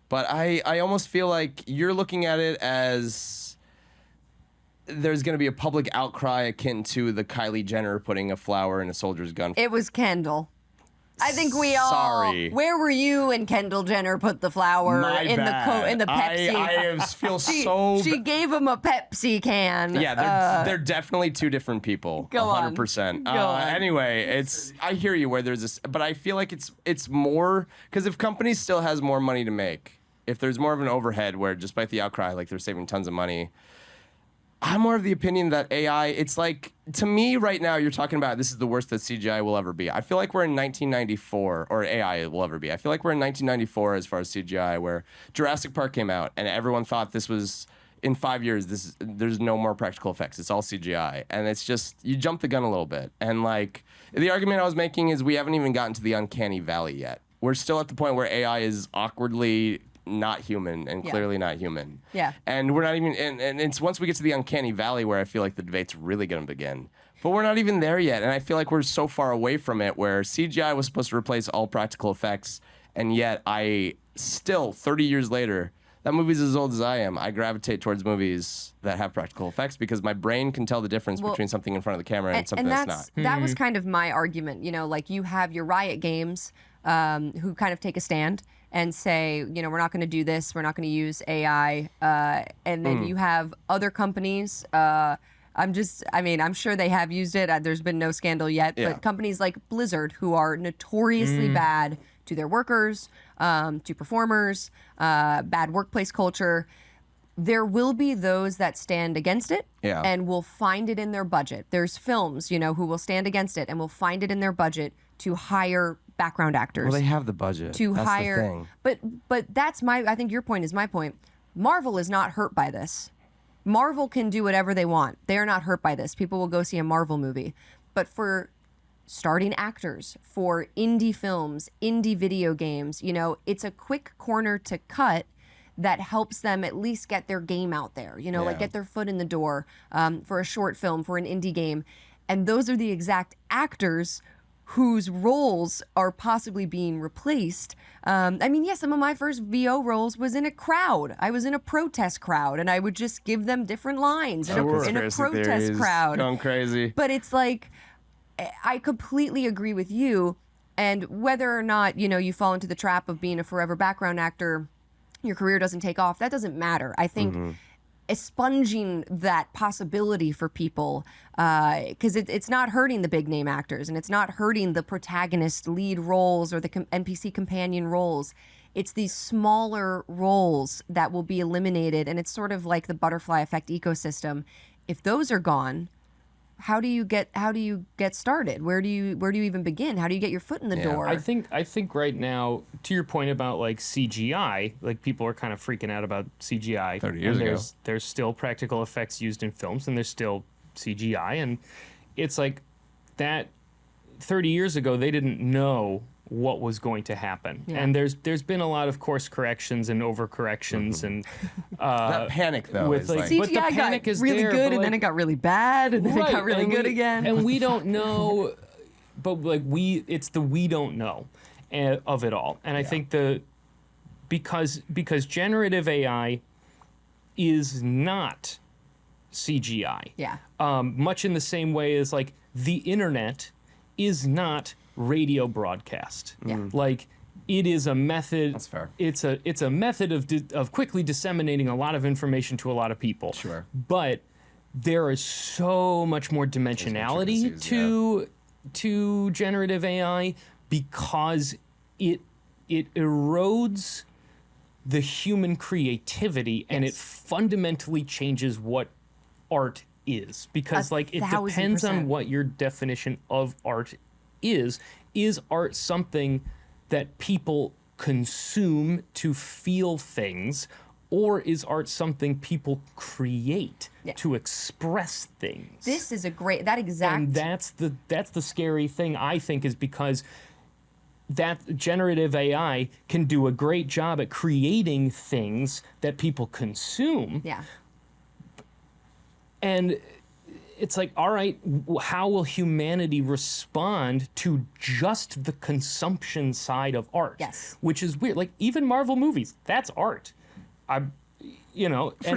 but I almost feel like you're looking at it as there's going to be a public outcry akin to the Kylie Jenner putting a flower in a soldier's gun. It was Kendall. I think we all. Sorry. Where were you when Kendall Jenner put the flower in the Pepsi? I feel so. She gave him a Pepsi can. Yeah, they're definitely two different people. Go on. 100%. Go on. Anyway, I hear you where there's this, but I feel like it's more because if companies still has more money to make, if there's more of an overhead where despite the outcry, like they're saving tons of money. I'm more of the opinion that AI, it's like, to me right now, you're talking about this is the worst that CGI will ever be. I feel like we're in 1994, or AI will ever be. I feel like we're in 1994 as far as CGI, where Jurassic Park came out, and everyone thought this was, in 5 years, there's no more practical effects. It's all CGI. And it's just, you jump the gun a little bit. And like, the argument I was making is we haven't even gotten to the uncanny valley yet. We're still at the point where AI is awkwardly not human and clearly not human. Yeah. And we're not even, and it's once we get to the uncanny valley where I feel like the debate's really going to begin. But we're not even there yet. And I feel like we're so far away from it where CGI was supposed to replace all practical effects. And yet I still, 30 years later, that movie's as old as I am. I gravitate towards movies that have practical effects because my brain can tell the difference between something in front of the camera and something that's not. That was kind of my argument. Like you have your Riot Games who kind of take a stand and say, we're not going to do this, we're not going to use AI. And then you have other companies, I'm sure they have used it. There's been no scandal yet, but companies like Blizzard, who are notoriously bad to their workers, to performers, bad workplace culture. there will be those that stand against it Yeah. and will find it in their budget. There's films, you know, who will stand against it and will find it in their budget to hire background actors. Well, they have the budget. to That's hire. the thing. But that's I think your point is my point. Marvel is not hurt by this. Marvel can do whatever they want. They are not hurt by this. People will go see a Marvel movie. But for starting actors, for indie films, indie video games, you know, it's a quick corner to cut that helps them at least get their game out there, you know, like Yeah. get their foot in the door for a short film, for an indie game. And those are the exact actors whose roles are possibly being replaced. I mean, yeah, some of my first VO roles was in a crowd. I was in a protest crowd, and I would just give them different lines in a Conspiracy protest theories crowd. Going crazy. But it's like, I completely agree with you. And whether or not, you know, you fall into the trap of being a forever background actor, your career doesn't take off, that doesn't matter. I think expunging that possibility for people, because it's not hurting the big name actors and it's not hurting the protagonist lead roles or the NPC companion roles. It's these smaller roles that will be eliminated, and it's sort of like the butterfly effect ecosystem. If those are gone, how do you get started? Where do you even begin? How do you get your foot in the door? I think right now, to your point about like CGI, like people are kind of freaking out about CGI. 30 years and ago. There's still practical effects used in films, and there's still CGI, and it's like that. 30 years ago, they didn't know what was going to happen, Yeah. and there's been a lot of course corrections and overcorrections, and That panic, though, with is like, like... but the CGI panic got is really there, good, but, and then like, it got really bad, and then it got really and good we- again. And we don't know, but like it's the we don't know of it all. And I think because generative AI is not CGI. Yeah. Much in the same way as like the internet is not radio broadcast. Yeah. Like it is a method. That's fair. It's a method of quickly disseminating a lot of information to a lot of people. Sure. But there is so much more dimensionality intricacies, to generative AI because it erodes the human creativity and it fundamentally changes what art is, because like it depends on 1,000%. what your definition of art is. Is art something that people consume to feel things, or is art something people create to express things? This is a great, that exact. And that's the scary thing, I think, is because that generative AI can do a great job at creating things that people consume. Yeah. And it's like, all right, how will humanity respond to just the consumption side of art? Yes. Which is weird. Like even Marvel movies, that's art. For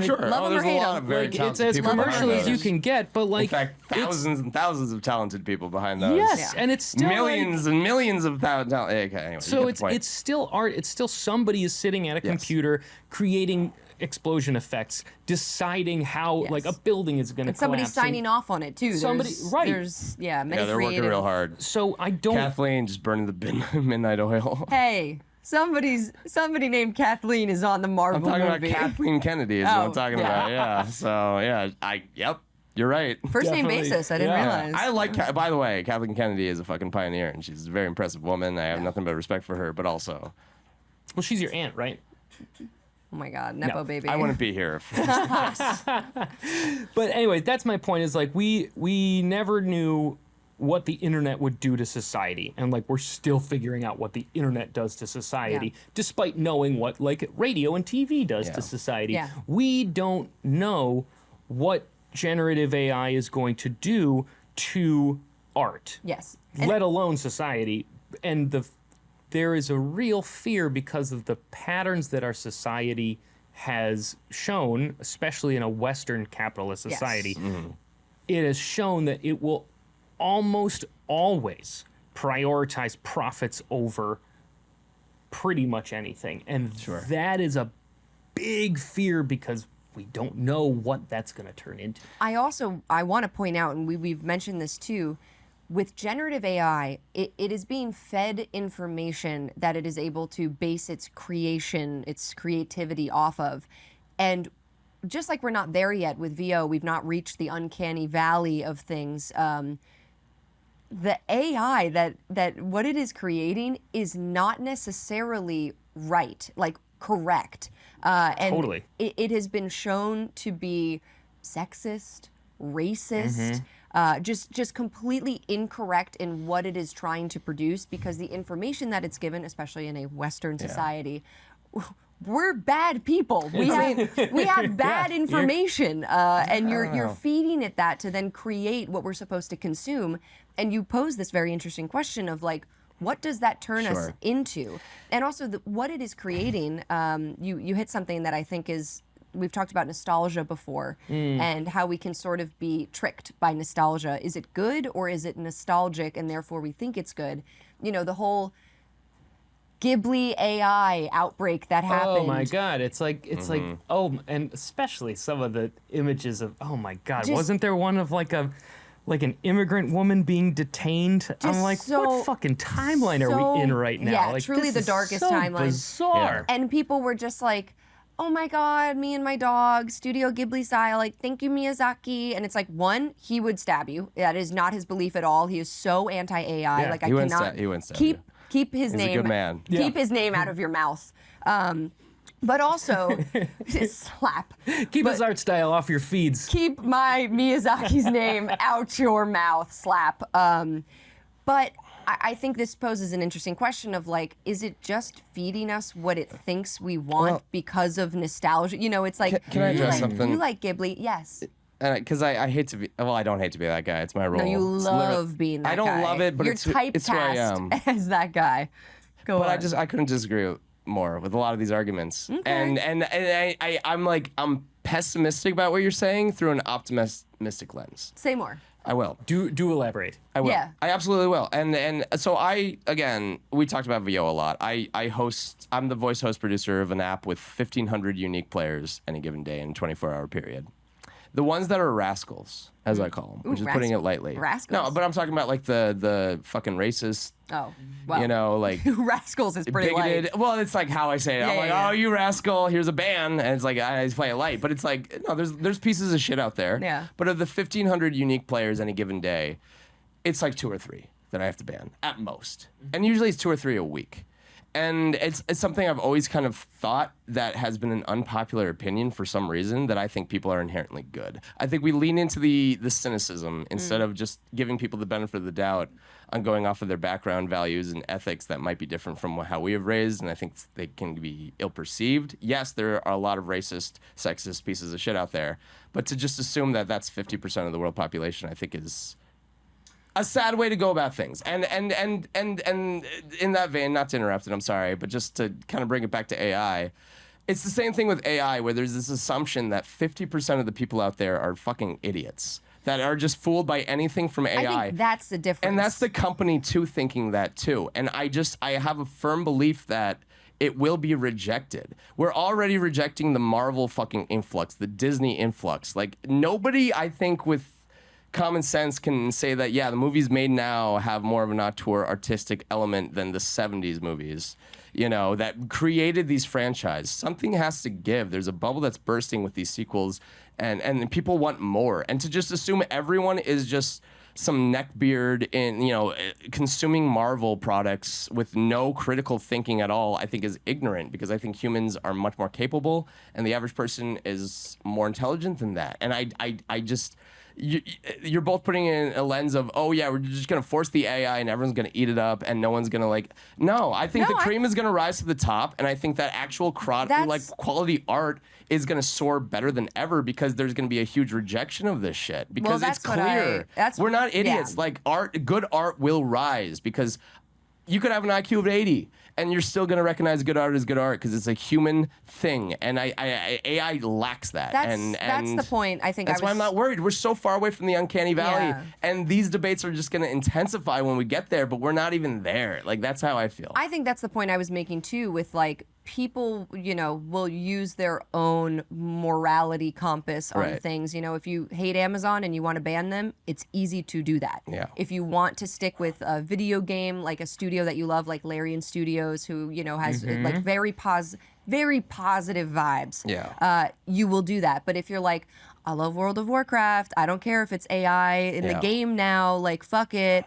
sure. Love 'em there's or a hate lot 'em. of very Like, it's talented as people behind commercial as those. you can get, but like In fact, thousands and thousands of talented people behind those. yes, Yeah. and it's still Millions and millions of thousands. Okay, anyway, so you get it's the point. it's still art. It's still somebody is sitting at a computer creating explosion effects, deciding how Yes. like a building is going to And somebody's collapse. signing off on it too. Somebody- There's, right. There's many yeah, they're creative. working real hard. So I don't. Kathleen just burning the midnight oil. Hey, somebody named Kathleen is on the Marvel I'm talking movie. about Kathleen Kennedy is what Oh, I'm talking yeah. about. Yeah. So yep, you're right. First name Definitely. basis. I didn't Yeah. realize. I like. By the way, Kathleen Kennedy is a fucking pioneer, and she's a very impressive woman. I have nothing but respect for her. But also, Well, she's your aunt, right? Oh my God, Nepo baby. I wouldn't be here. But anyway, that's my point. Is like we never knew what the internet would do to society, and like we're still figuring out what the internet does to society, Yeah. despite knowing what like radio and TV does Yeah. to society. Yeah. We don't know what generative AI is going to do to art. Yes. Let alone society. And there is a real fear because of the patterns that our society has shown, especially in a Western capitalist Yes. society. It has shown that it will almost always prioritize profits over pretty much anything. And that is a big fear because we don't know what that's going to turn into. I want to point out, and we've mentioned this too, with generative AI, it is being fed information that it is able to base its creation, its creativity off of. And just like we're not there yet with VO, we've not reached the uncanny valley of things. The AI that what it is creating is not necessarily right, like correct. And Totally. it has been shown to be sexist, racist, just completely incorrect in what it is trying to produce, because the information that it's given, especially in a Western society, we're bad people. We have bad information, and you're feeding it that to then create what we're supposed to consume. And you pose this very interesting question of like, what does that turn us into? And also what it is creating. You hit something that I think is, we've talked about nostalgia before, and how we can sort of be tricked by nostalgia. Is it good or is it nostalgic and therefore we think it's good? You know, the whole Ghibli AI outbreak that happened. Oh my God! It's like and especially some of the images of, oh my God, wasn't there one of like an immigrant woman being detained? I'm like, what fucking timeline are we in right now? Yeah, like, truly the darkest timeline. Bizarre. And people were just like, oh my God, me and my dog, Studio Ghibli style, like, thank you, Miyazaki. And it's like, one, he would stab you. That is not his belief at all. He is so anti-AI. Yeah, like, he I wouldn't cannot he wouldn't stab keep you. keep his He's name. a good man. Keep his name out of your mouth. But also, slap. Keep his art style off your feeds. Keep my Miyazaki's name out your mouth, slap. But I think this poses an interesting question of like, is it just feeding us what it thinks we want because of nostalgia? You know, it's like, can I address something? You like Ghibli, yes. Because I hate to be, well, I don't hate to be that guy. It's my role. No, you love being that guy. I don't love it, but You're it's who I am. typecast as that guy. Go on. But I couldn't disagree more with a lot of these arguments. Okay. And I'm pessimistic about what you're saying through an optimistic lens. Say more. I will. Do elaborate. I will. Yeah. I absolutely will. And so we talked about VO a lot. I'm the voice host producer of an app with 1,500 unique players any given day in a 24-hour period. The ones that are rascals, as I call them, which is putting it lightly. Rascals? No, but I'm talking about like the fucking racist. Oh, well. You know, like Rascals is pretty bigoted. light. Well, it's like how I say it. I'm like, oh, you rascal. Here's a ban, and it's like I just play it light. But it's like no, there's pieces of shit out there. Yeah. But of the 1,500 unique players any given day, it's like 2 or 3 that I have to ban at most, and usually it's 2 or 3 a week. And it's something I've always kind of thought that has been an unpopular opinion for some reason, that I think people are inherently good. I think we lean into the cynicism instead of just giving people the benefit of the doubt on going off of their background values and ethics that might be different from how we have raised, and I think they can be ill-perceived. Yes, there are a lot of racist, sexist pieces of shit out there, but to just assume that that's 50% of the world population, I think is a sad way to go about things. And in that vein, not to interrupt it, I'm sorry, but just to kind of bring it back to AI, it's the same thing with AI where there's this assumption that 50% of the people out there are fucking idiots that are just fooled by anything from AI. I think that's the difference. And that's the company too thinking that too. And I have a firm belief that it will be rejected. We're already rejecting the Marvel fucking influx, the Disney influx. Like nobody, I think, with common sense can say that, yeah, the movies made now have more of an auteur artistic element than the 70s movies, you know, that created these franchises. Something has to give. There's a bubble that's bursting with these sequels, and people want more. And to just assume everyone is just some neckbeard in, you know, consuming Marvel products with no critical thinking at all, I think is ignorant, because I think humans are much more capable and the average person is more intelligent than that. And I just... You're both putting in a lens of, oh yeah, we're just gonna force the AI and everyone's gonna eat it up and no one's gonna like. No, I think the cream is gonna rise to the top, and I think that actual quality art is gonna soar better than ever, because there's gonna be a huge rejection of this shit, because it's clear we're not idiots. Yeah. Like good art will rise, because you could have an IQ of 80 and you're still going to recognize good art as good art, because it's a human thing, and AI lacks that. That's the point. I think that's why I'm not worried. We're so far away from the uncanny valley, and these debates are just going to intensify when we get there, but we're not even there. Like, that's how I feel. I think that's the point I was making too, with like, people, you know, will use their own morality compass on things. You know, if you hate Amazon and you want to ban them, it's easy to do that. Yeah. If you want to stick with a video game, like a studio that you love, like Larian Studios, who, you know, has like very very positive vibes, Yeah. you will do that. But if you're like, I love World of Warcraft, I don't care if it's AI in the game now, like, fuck it,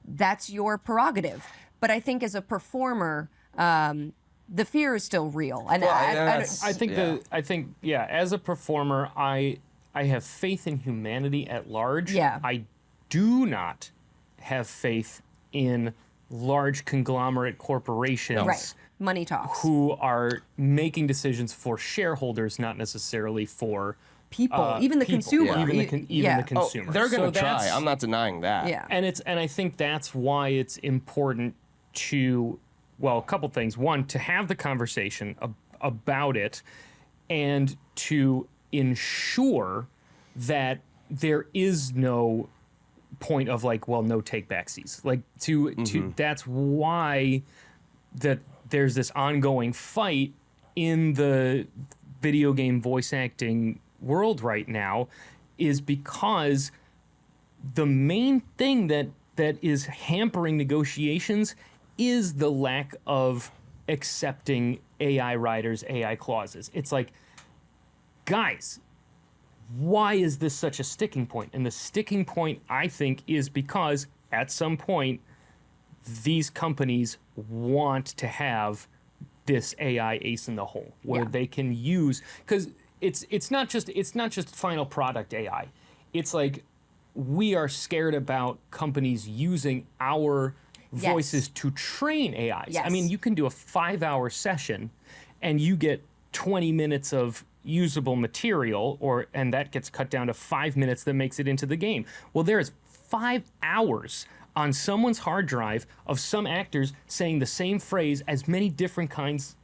that's your prerogative. But I think as a performer, the fear is still real. And I think as a performer, I have faith in humanity at large. Yeah. I do not have faith in large conglomerate corporations. Right. Money talks. Who are making decisions for shareholders, not necessarily for people, even the consumer. The consumer. They're going to try. I'm not denying that. Yeah. And I think that's why it's important to, well, a couple things. One, to have the conversation about it, and to ensure that there is no point of like, well, no take backsies. Like to that's why that there's this ongoing fight in the video game voice acting world right now, is because the main thing that is hampering negotiations is the lack of accepting AI riders, AI clauses. It's like, guys, why is this such a sticking point? And the sticking point, I think, is because at some point these companies want to have this AI ace in the hole where they can use, because it's not just final product AI. It's like we are scared about companies using our voices to train AIs. Yes. I mean, you can do a 5-hour session and you get 20 minutes of usable material, and that gets cut down to 5 minutes that makes it into the game. Well, there's 5 hours on someone's hard drive of some actors saying the same phrase as many different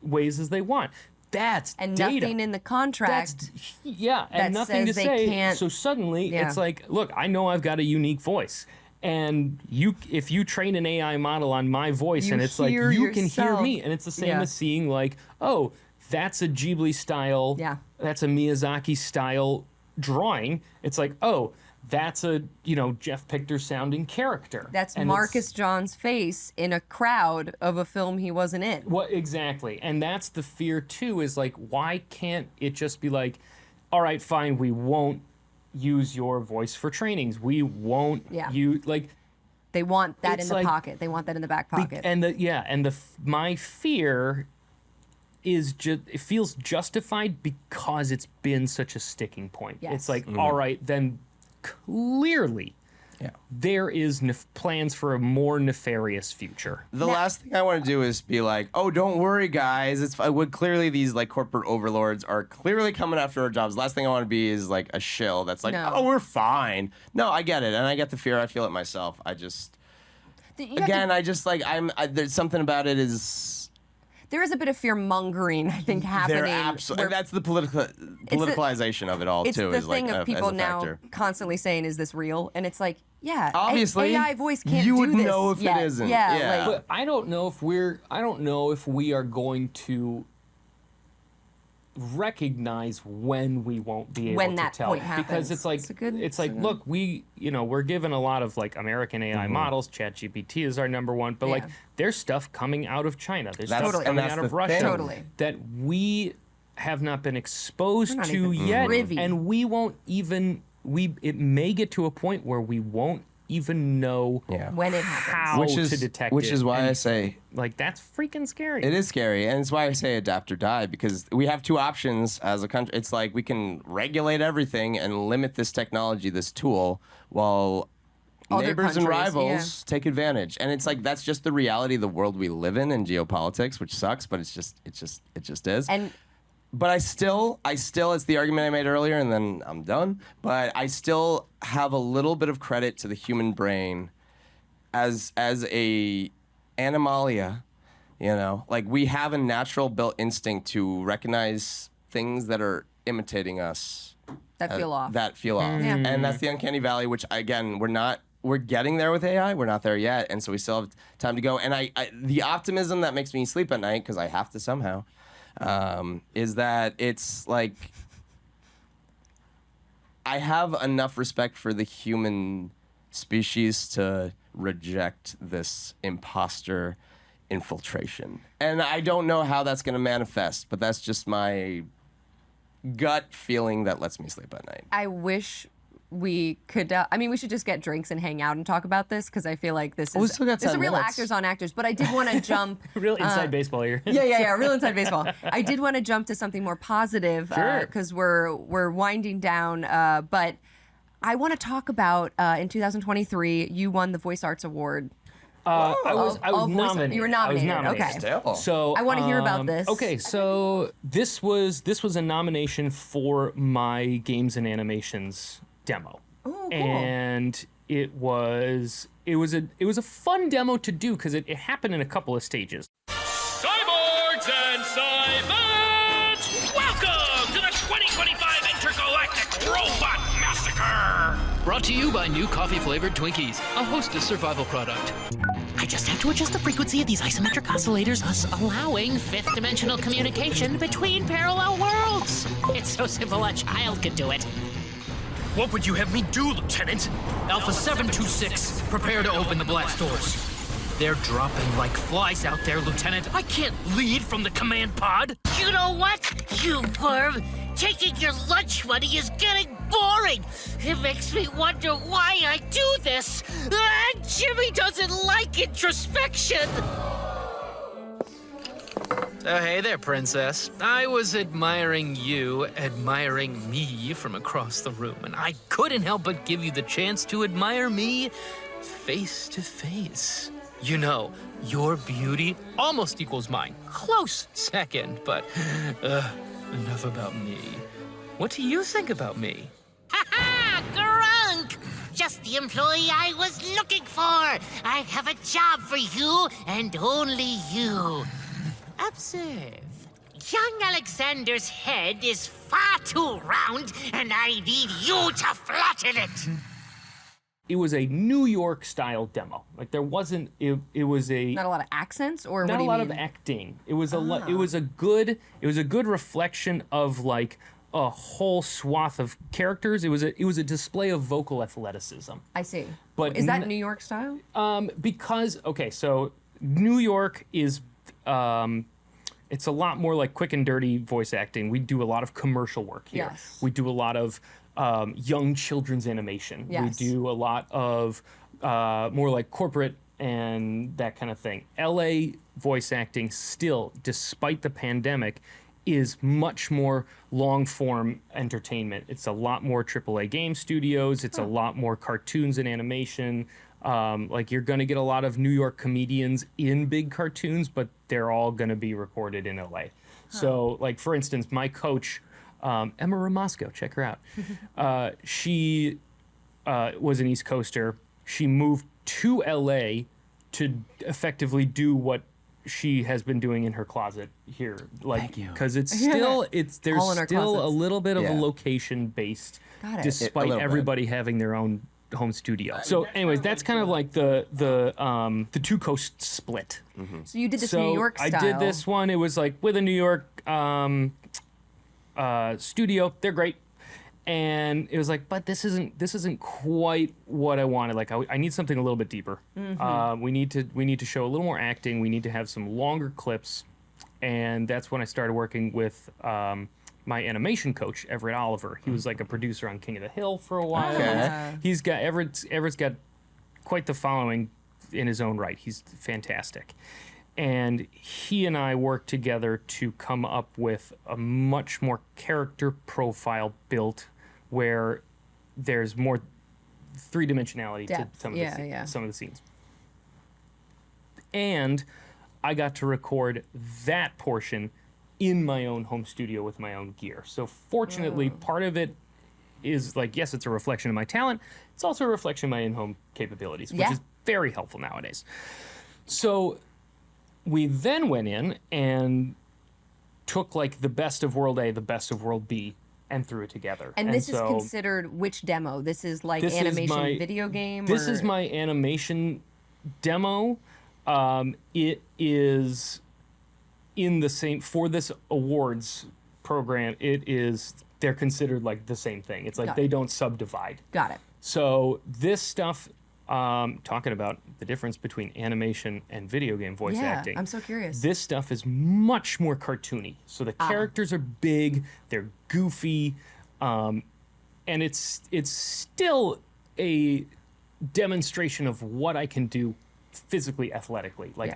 ways as they want. That's and data. Nothing in the contract. And nothing to says they say. can't- So suddenly it's like, look, I know I've got a unique voice. And if you train an AI model on my voice, You and it's like, hear you can hear yourself. me. And it's the same as seeing like, oh, that's a Ghibli style, that's a Miyazaki style drawing. It's like, oh, that's a, Geoff Pictor sounding character. That's and Marcus John's face in a crowd of a film he wasn't in. What exactly? And that's the fear too, is like, why can't it just be like, all right, fine, we won't use your voice for trainings. We won't use, like, they want that in the like, pocket. They want that in the back pocket. My fear is just, it feels justified because it's been such a sticking point. Yes. It's like, all right, then clearly there is plans for a more nefarious future. The last thing I want to do is be like, oh, don't worry, guys. It's clearly these like corporate overlords are clearly coming after our jobs. Last thing I want to be is like a shill that's like, oh, we're fine. No, I get it, and I get the fear. I feel it myself. I just, there's something about it is. There is a bit of fear mongering, I think, happening. And that's the politicalization of it all, it's too. The is thing like of people now factor. Constantly saying, "Is this real?" And it's like, yeah, obviously, AI voice can't you do would this. know if it isn't. Yeah. But I don't know if we are going to recognize when we won't be able to that tell, point happens. because it's like look, we're given a lot of like American AI models. ChatGPT is our number one, but like there's stuff coming out of China, there's stuff coming out of Russia that we have not been exposed to yet, and we won't even it may get to a point where we won't even know when it happens. how to detect it. Which is why I say, like, that's freaking scary. It is scary, and it's why I say adapt or die, because we have two options as a country. It's like we can regulate everything and limit this technology, this tool, while Other neighbors and countries, rivals take advantage. And it's like that's just the reality of the world we live in geopolitics, which sucks, but it just is. But I still, it's the argument I made earlier, and then I'm done. But I still have a little bit of credit to the human brain as a animalia, like we have a natural built instinct to recognize things that are imitating us. That feel off. Yeah. And that's the uncanny valley, which again, we're getting there with AI. We're not there yet. And so we still have time to go. And the optimism that makes me sleep at night, because I have to somehow, is that it's like I have enough respect for the human species to reject this imposter infiltration. And I don't know how that's going to manifest, but that's just my gut feeling that lets me sleep at night. I wish we could. I mean, we should just get drinks and hang out and talk about this because I feel like this we is still got this is 10 real minutes. actors on actors. But I did want to jump. Real inside baseball here. Yeah, real inside baseball. I did want to jump to something more positive Sure. because we're winding down. But I want to talk about in 2023, you won the Voice Arts Award. I was Voice- nominated. You were nominated. I was nominated. Okay. Still. So I want to hear about this. Okay, so this was a nomination for my games and animations demo. Oh, cool. And it was a fun demo to do because it happened in a couple of stages. Cyborgs and Cybots! Welcome to the 2025 Intergalactic Robot Massacre! Brought to you by new coffee-flavored Twinkies, a Hostess survival product. I just have to adjust the frequency of these isometric oscillators, thus allowing fifth-dimensional communication between parallel worlds. It's so simple a child could do it. What would you have me do, Lieutenant? Alpha 726, prepare to open the blast doors. They're dropping like flies out there, Lieutenant. I can't lead from the command pod. You know what, you worm? Taking your lunch money is getting boring. It makes me wonder why I do this. Jimmy doesn't like introspection. Hey there, Princess. I was admiring you, admiring me from across the room, and I couldn't help but give you the chance to admire me face to face. You know, your beauty almost equals mine. Close second, but enough about me. What do you think about me? Ha-ha! Grunk! Just the employee I was looking for. I have a job for you and only you. Observe. Young Alexander's head is far too round, and I need you to flatten it. It was a New York style demo. Like there wasn't. It was a Not a lot of accents, or not what do a you lot mean? of acting. It was it was a good reflection of like a whole swath of characters. It was a display of vocal athleticism. I see. But Is that New York style? Because so New York is it's a lot more like quick and dirty voice acting. We do a lot of commercial work here. Yes. We do a lot of young children's animation. Yes. We do a lot of more like corporate and that kind of thing. LA voice acting still, despite the pandemic, is much more long-form entertainment. It's a lot more AAA game studios. It's a lot more cartoons and animation. Like you're going to get a lot of New York comedians in big cartoons, but they're all going to be recorded in LA. So, like for instance, my coach, Emma Ramasco, check her out. She was an East Coaster. She moved to LA to effectively do what she has been doing in her closet here, like because it's still there's All in our still a closets. little bit of Yeah. a location based, Got it. despite little bit. everybody having their own home studio. So, anyways, that's kind of like the two coast split. So you did this So New York style. I did this one. It was like with a New York studio. They're great. And it was like, but this isn't quite what I wanted. Like I need something a little bit deeper. We need to show a little more acting. We need to have some longer clips, and that's when I started working with my animation coach Everett Oliver. He was like a producer on King of the Hill for a while. Okay. He's got Everett's got quite the following in his own right. He's fantastic. And he and I worked together to come up with a much more character profile built where there's more three-dimensionality Depth. to some of, Yeah. some of the scenes. And I got to record that portion in my own home studio with my own gear. So fortunately, part of it is like, yes, it's a reflection of my talent. It's also a reflection of my in-home capabilities, which Yeah. is very helpful nowadays. So we then went in and took like the best of World A, the best of World B, and threw it together. And this is so considered which demo? This is like this is animation my- video game? This is or- my animation demo. It is in the same, for this awards program, they're considered like the same thing. It's like Got they it. don't subdivide. Got it. So this stuff talking about the difference between animation and video game voice acting. I'm so curious. This stuff is much more cartoony. So the characters are big, they're goofy, and it's still a demonstration of what I can do physically, athletically. Like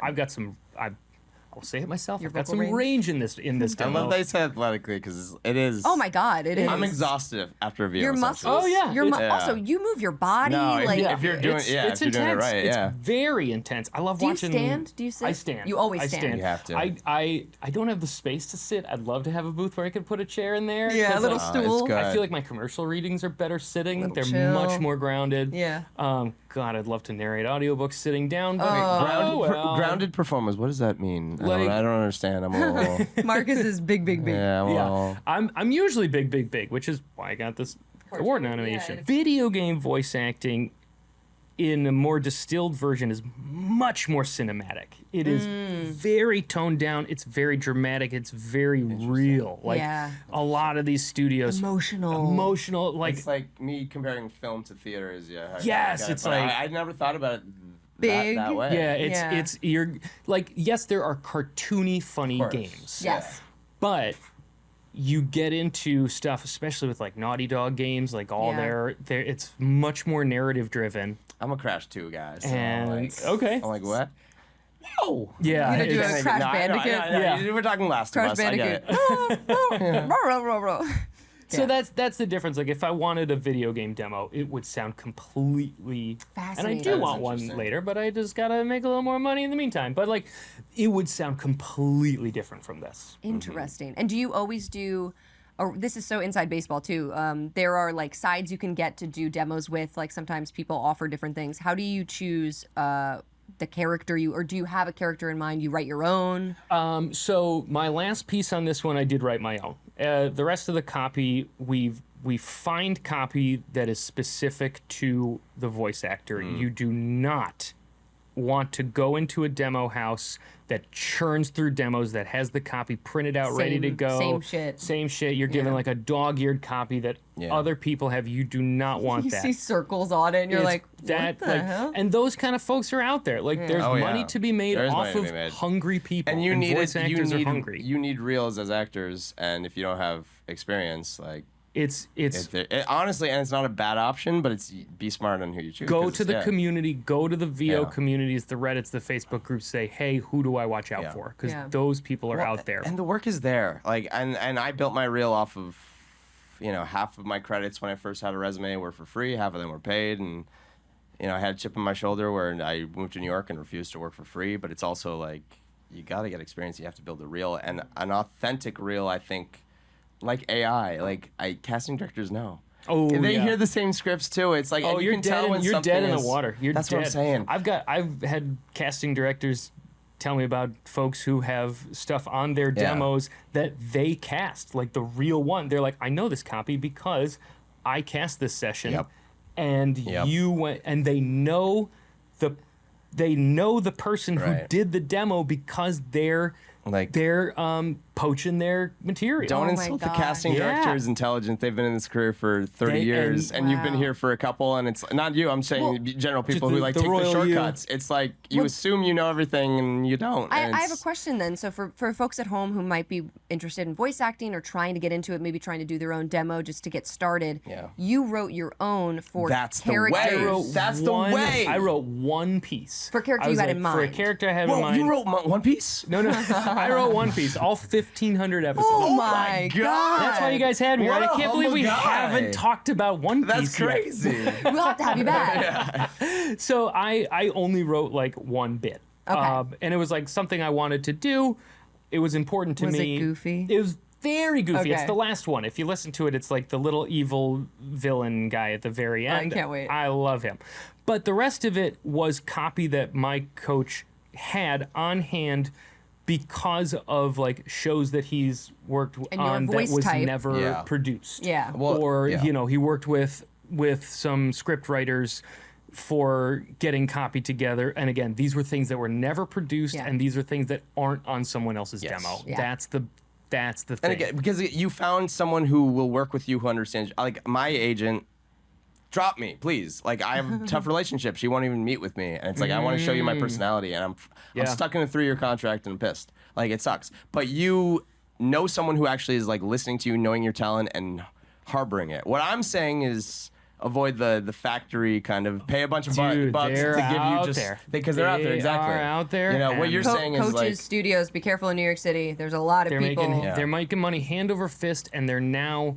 I'll say it myself. Your I've got vocal some range in this I demo. love that you said athletically because it is. Oh my God, it is. I'm exhausted after a VO Your session. muscles. Oh, yeah. Yeah. Also, you move your body. No, like if you're doing, It's if you're doing it intense. right, It's yeah. very intense. I love Do you watching. stand? Do you sit? I stand. You always I stand. You have to. I don't have the space to sit. I'd love to have a booth where I could put a chair in there. Yeah, a 'cause, little like, stool. good. I feel like my commercial readings are better sitting. Little They're chill. much more grounded. Yeah. God, I'd love to narrate audiobooks sitting down. But Grounded performers. What does that mean? Like- I don't understand. I'm a little. Marcus is big. Yeah, I'm a little. Yeah, I'm usually big, which is why I got this award nomination. Video game voice acting in a more distilled version is much more cinematic. It is very toned down. It's very dramatic. It's very real. Like Yeah. a lot of these studios, emotional. Like It's like me comparing film to theater. Is Yes, okay, it's but like- I never thought about it Big. that way. yeah, Yeah. it's you're like yes, there are cartoony, funny course. games. Yes. But you get into stuff, especially with like Naughty Dog games, like all Yeah. their it's much more narrative driven. I'm a Crash 2 guy. So And I'm like what? Whoa. Yeah, You're gonna do it's- a Crash No, I know, Bandicoot? I know. Yeah. We're talking Last Crash of Us. I get Bandicoot. it. Row. So Yeah. that's the difference. Like if I wanted a video game demo, it would sound completely. And I Fascinating. do That is want one interesting. later, but I just gotta make a little more money in the meantime. But like, it would sound completely different from this. Interesting. And do you always do? Or this is so inside baseball too. There are like sides you can get to do demos with. Like sometimes people offer different things. How do you choose the character or do you have a character in mind? You write your own. So my last piece on this one, I did write my own. The rest of the copy, we find copy that is specific to the voice actor. You do not want to go into a demo house that churns through demos, that has the copy printed out, ready to go. Same shit. You're given Yeah. like a dog-eared copy that other people have. You do not want You that. see circles on it, and you're It's like, that, what the like, hell? and those kind of folks are out there. Like, there's Oh, yeah. money to be made There is off money to of be made. hungry people, And you need voice it. actors are hungry. You need reels as actors, and if you don't have experience, like It's honestly, and it's not a bad option, but it's be smart on who you choose. go 'cause to the yeah. community, go to the VO Yeah. communities, the Reddits, the Facebook groups. Say, hey, who do I watch out Yeah. for? Because Yeah. those people are Well, out there. and the work is there. Like, and I built my reel off of, half of my credits when I first had a resume were for free, half of them were paid, and I had a chip on my shoulder where I moved to New York and refused to work for free. But it's also like you got to get experience. You have to build a reel, and an authentic reel. I think, like AI, casting directors know. Oh, they yeah. hear the same scripts too. It's like Oh, and you you're can dead. tell when You're something dead in the is- water. You're That's dead. what I'm saying. I've had casting directors tell me about folks who have stuff on their Yeah. demos that they cast, like the real one. They're like, I know this copy because I cast this session, Yep. and Yep. you went, and they know the person who Right. did the demo because they're poaching their material. Don't Oh my insult the God. casting Yeah. director's intelligence. They've been in this career for 30 They- years, and you've been Wow. here for a couple, and it's not you. I'm saying Well, general people the- who like the take the royal you. shortcuts. It's like you assume you know everything, and you don't. I and have a it's- question then. So for folks at home who might be interested in voice acting or trying to get into it, maybe trying to do their own demo just to get started, Yeah. you wrote your own for That's the characters. way. I wrote That's the one- way. I wrote one piece. For character I you was had like, in For a mind. character I had in Whoa, mind. you wrote One Piece? No, I wrote One Piece, all 1,500 episodes. Oh my God. That's why you guys had me, What right? I a can't believe we humble guy. haven't talked about One Piece That's yet. crazy. We'll have to have you back. So I only wrote like one bit. Okay. And it was like something I wanted to do. It was important to Was it me. goofy? It was very goofy. It's Okay. the last one. If you listen to it, it's like the little evil villain guy at the very I end. can't wait. I love him. But the rest of it was copy that my coach had on hand because of like shows that he's worked And your on that voice was type. never Yeah. produced. Yeah. Well, Or yeah. he worked with some script writers for getting copy together. And again, these were things that were never produced, Yeah. and these are things that aren't on someone else's Yes. demo. Yeah. That's the thing. And again, because you found someone who will work with you, who understands. Like my agent, drop me, please. Like, I have a tough relationship. She won't even meet with me. And it's like, I want to show you my personality. And I'm stuck in a 3-year contract and I'm pissed. Like, it sucks. But you know someone who actually is, like, listening to you, knowing your talent, and harboring it. What I'm saying is avoid the factory kind of pay a bunch of bucks to give you just... Because they're out there, exactly. They are out there. You know, what you're saying is, Coaches, like... studios, be careful in New York City. There's a lot of people. They're making money hand over fist, and they're now...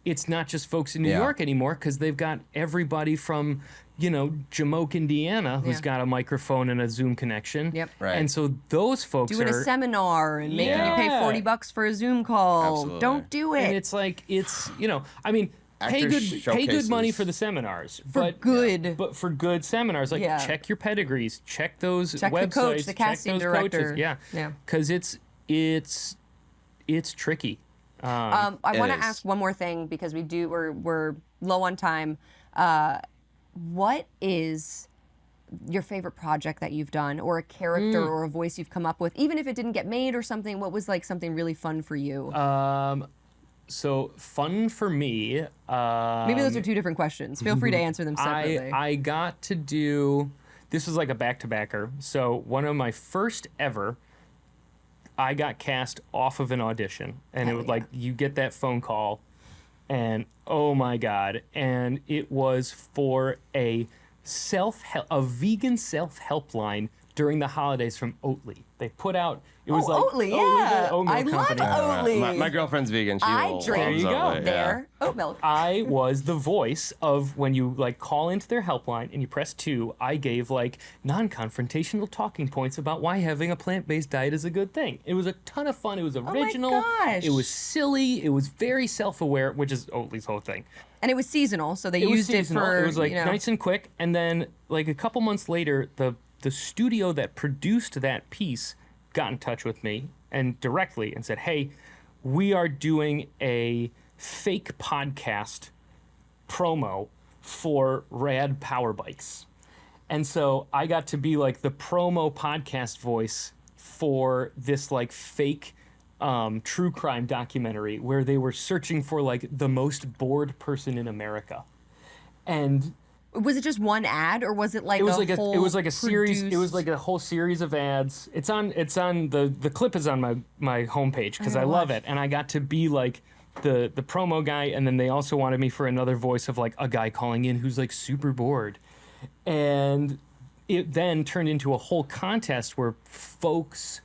It's not just folks in New York anymore, because they've got everybody from, Jamoke, Indiana, who's got a microphone and a Zoom connection. Yep. Right. And so those folks doing are a seminar and making you pay $40 for a Zoom call. Absolutely. Don't do it. And it's like, I mean, pay good money for the seminars. But for good seminars, like check your pedigrees, check those websites, the coach, the casting director. Coaches. Yeah. Because it's tricky. I want to ask one more thing because we're low on time. What is your favorite project that you've done, or a character or a voice you've come up with, even if it didn't get made or something? What was like something really fun for you? So fun for me. Maybe those are two different questions. Feel free to answer them separately. I got to do. This was like a back-to-backer. So one of my first ever. I got cast off of an audition, and it was like you get that phone call, and oh my god, and it was for a vegan self-help line during the holidays from Oatly. They put out Oatly, yeah. I love Oatly. My girlfriend's vegan. I drink their oat milk. I was the voice of when you call into their helpline and you press 2. I gave non-confrontational talking points about why having a plant-based diet is a good thing. It was a ton of fun. It was original. Oh my gosh. It was silly. It was very self-aware, which is Oatly's whole thing. And it was seasonal, so they used it for. It was nice and quick, and then a couple months later, the studio that produced that piece got in touch with me and directly and said, hey, we are doing a fake podcast promo for rad power bikes. And so I got to be the promo podcast voice for this fake true crime documentary where they were searching for the most bored person in America. And was it just one ad, or was it it was a series. It was a whole series of ads. It's on the clip is on my homepage because I love it, and I got to be the promo guy, and then they also wanted me for another voice of a guy calling in who's super bored, and it then turned into a whole contest where folks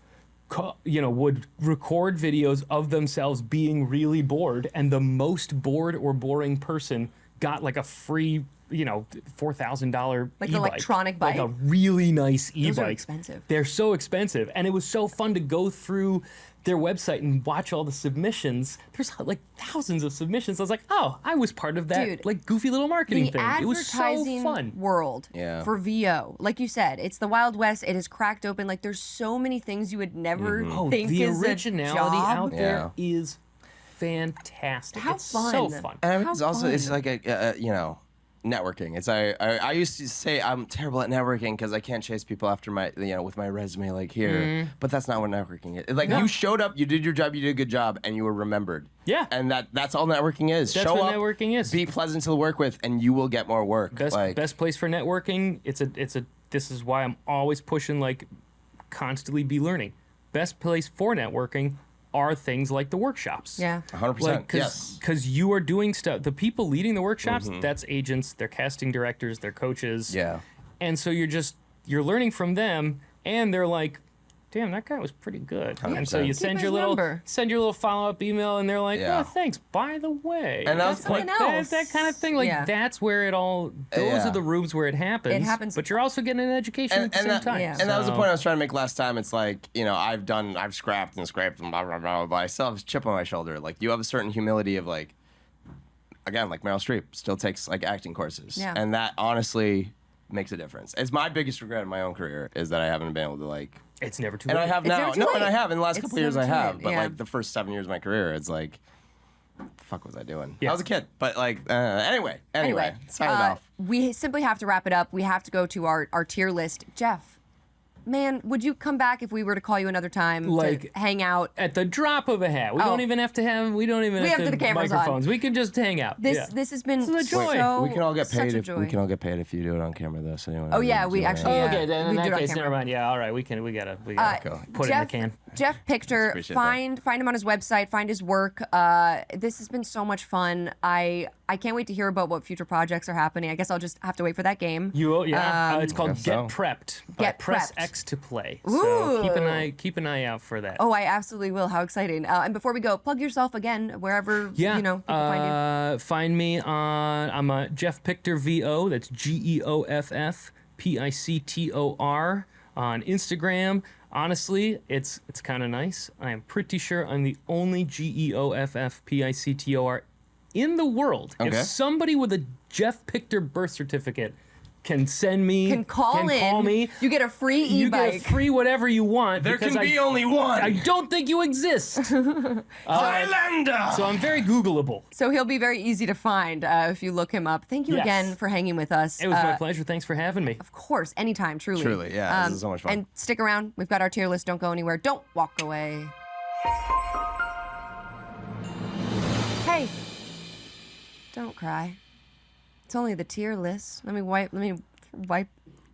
would record videos of themselves being really bored, and the most bored or boring person got a free $4,000 an e-bike. electronic bike, a really nice e-bike. Those are expensive. They're so expensive, and it was so fun to go through their website and watch all the submissions. There's thousands of submissions. I was like, oh, I was part of that goofy little marketing thing. It was so fun. World for VO, like you said, it's the Wild West. It is cracked open. There's so many things you would never think the is originality a job. out there is fantastic. How it's fun. so fun. And it's also it's a networking. It's I used to say I'm terrible at networking because I can't chase people after my with my resume here. But that's not what networking is. You showed up, you did your job, you did a good job, and you were remembered. Yeah. And that's all networking is. That's Show what up, networking is. be pleasant to work with, and you will get more work. Best place for networking. This is why I'm always pushing constantly be learning. Best place for networking are things like the workshops. Yeah. 100%. Yes. Because you are doing stuff. The people leading the workshops, that's agents, they're casting directors, they're coaches. Yeah. And so you're learning from them, and they're like, damn, that guy was pretty good. 100%. And so you send your little follow-up email, and they're like, oh, thanks, by the way. And that's something else. That kind of thing. That's where it all, those are the rooms where it happens. It happens. But you're also getting an education at the same time. Yeah. And that was the point I was trying to make last time. It's I've scrapped and scraped and blah, blah, blah, blah. I still have a chip on my shoulder. You have a certain humility of again, Meryl Streep still takes acting courses. Yeah. And that honestly makes a difference. It's my biggest regret in my own career is that I haven't been able to It's never too and late. I have now. No, and I have in the last couple of years. I have, but the first 7 years of my career, it's the fuck was I doing? Yeah. I was a kid, but anyway, sign it off. We simply have to wrap it up. We have to go to our tier list. Geoff, man, would you come back if we were to call you another time Like, to hang out? At the drop of a hat. We Oh. don't even have to have. We don't even We have have to the cameras on. microphones. We can just hang out. This Yeah. this has been This is a joy. so We can all get such paid a if joy. we can all get paid if you do it on camera though. So anyway. Oh, yeah, we actually- Oh, Yeah, okay, then we in do it that on case, camera. never mind. Yeah, all right, we gotta Go. put it in the can. Geoff Pictor, Appreciate find him on his website, find his work. This has been so much fun. I can't wait to hear about what future projects are happening. I guess I'll just have to wait for that game. It's called guess Get so. Prepped. Get Press Prepped. X to play. Ooh. So keep an eye out for that. Oh, I absolutely will. How exciting! And before we go, plug yourself again wherever Yeah, people find you. Find me on. I'm a Geoff Pictor VO. That's GeoffPictor on Instagram. Honestly, it's kind of nice. I am pretty sure I'm the only GeoffPictor in the world. Okay. If somebody with a Geoff Pictor birth certificate can send me, Can call me, You get a free you e-bike. get a free whatever you want. There because can be only one. I don't think you exist. Highlander. So I'm very Googleable. So he'll be very easy to find if you look him up. Thank you Yes. again for hanging with us. It was my pleasure. Thanks for having me. Of course, anytime, truly. Truly, yeah, this is so much fun. And stick around. We've got our tier list. Don't go anywhere. Don't walk away. Hey, don't cry. It's only the tier list. Let me wipe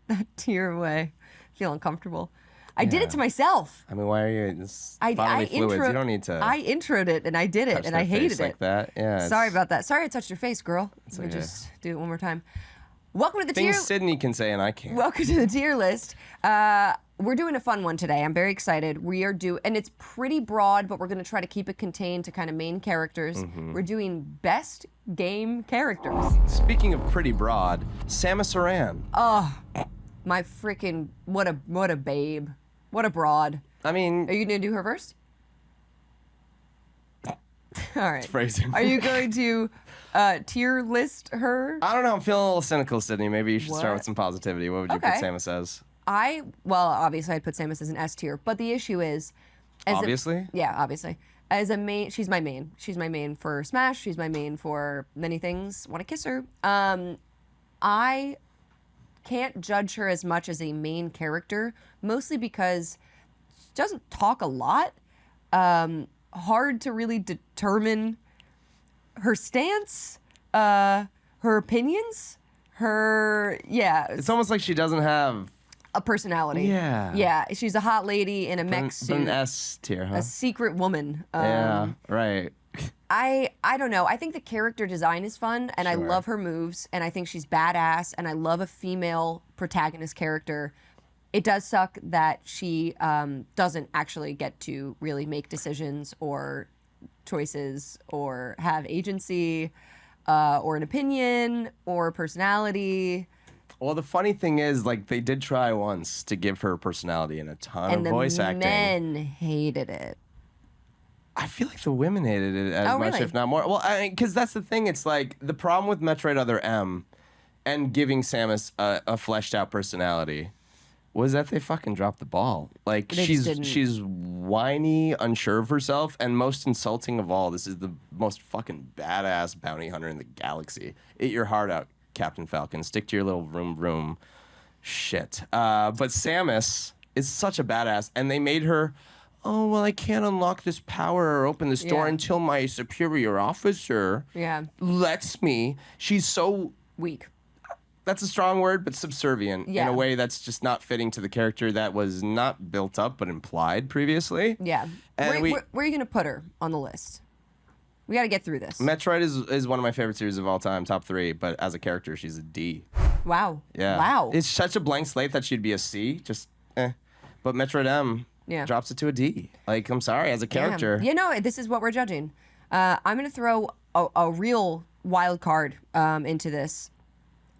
that tear away. I feel uncomfortable. I did it to myself. I mean, why are you? This I bodily fluids. You don't need to. I introed it and I did it touch and their I hated face it. like that. Yeah. it's- Sorry about that. Sorry I touched your face, girl. Let me okay. just do it one more time. Welcome to the tier. Things Sydney can say and I can't. Welcome to the tier list. We're doing a fun one today. I'm very excited. We are and it's pretty broad, but we're going to try to keep it contained to kind of main characters. Mm-hmm. We're doing best game characters. Speaking of pretty broad, Samus Aran. My freaking what a babe, what a broad. I mean, Are you going to do her first? All right. phrasing. Are you going to tier list her? I don't know. I'm feeling a little cynical, Sydney. Maybe you should start What? with some positivity. What would you put Okay. Samus as? Well, obviously I'd put Samus as an S tier, but the issue is, Obviously? yeah, obviously. As a main, she's my main. She's my main for Smash. She's my main for many things. Want to kiss her. I can't judge her as much as a main character, mostly because she doesn't talk a lot. Hard to really determine her stance, her opinions, It's almost like she doesn't have a personality. Yeah. Yeah, she's a hot lady in a mech suit. an S tier, huh? A secret woman. Yeah, right. I don't know. I think the character design is fun, and I Sure. love her moves, and I think she's badass, and I love a female protagonist character. It does suck that she doesn't actually get to really make decisions or choices or have agency or an opinion or personality. Well, the funny thing is, like, they did try once to give her personality and a ton And of the voice acting. men hated it. I feel like the women hated it as Oh, much, really? if not more. Well, I mean, because that's the thing. It's like the problem with Metroid Other M and giving Samus a fleshed out personality was that they fucking dropped the ball. Like They just didn't. she's whiny, unsure of herself, and most insulting of all, this is the most fucking badass bounty hunter in the galaxy. Eat your heart out, Captain Falcon. Stick to your little room. Shit. But Samus is such a badass, and they made her. Oh, well, I can't unlock this power or open this door Yeah. until my superior officer Yeah. lets me. She's so, Weak. that's a strong word, but subservient in Yeah. a way that's just not fitting to the character that was not built up but implied previously. Yeah. And Where are you going to put her on the list? We got to get through this. Metroid is one of my favorite series of all time, top 3, but as a character, she's a D. Wow. Yeah. Wow. It's such a blank slate that she'd be a C, just eh. But Metroid M Yeah. drops it to a D. Like, I'm sorry, as a character. Damn. You know, this is what we're judging. I'm going to throw a real wild card into this.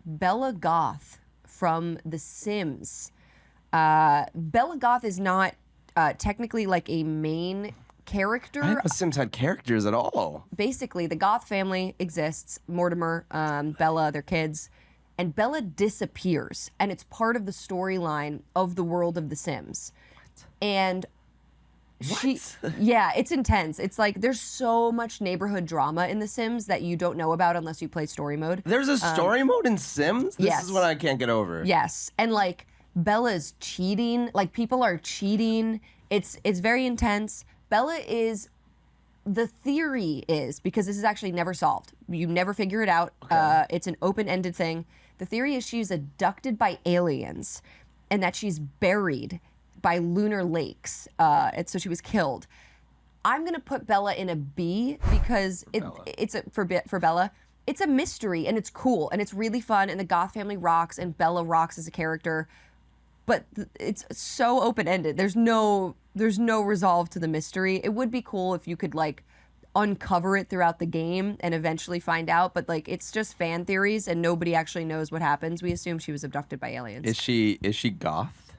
Bella Goth from The Sims. Bella Goth is not technically like a main character. I didn't know Sims had characters at all. Basically, the Goth family exists. Mortimer, Bella, their kids. And Bella disappears. And it's part of the storyline of the world of The Sims. And yeah, it's intense. It's like there's so much neighborhood drama in The Sims that you don't know about unless you play story mode. There's a story mode in Sims? This yes. is what I can't get over. Yes. And like Bella's cheating. Like, people are cheating. It's very intense. Bella is, the theory is, because this is actually never solved. You never figure it out. Okay. It's an open-ended thing. The theory is she's abducted by aliens and that she's buried by lunar lakes. And so she was killed. I'm going to put Bella in a B because for Bella. It's a mystery and it's cool and it's really fun and the Goth family rocks and Bella rocks as a character. But it's so open-ended. There's no resolve to the mystery. It would be cool if you could like uncover it throughout the game and eventually find out, but like it's just fan theories and nobody actually knows what happens. We assume she was abducted by aliens. Is she goth?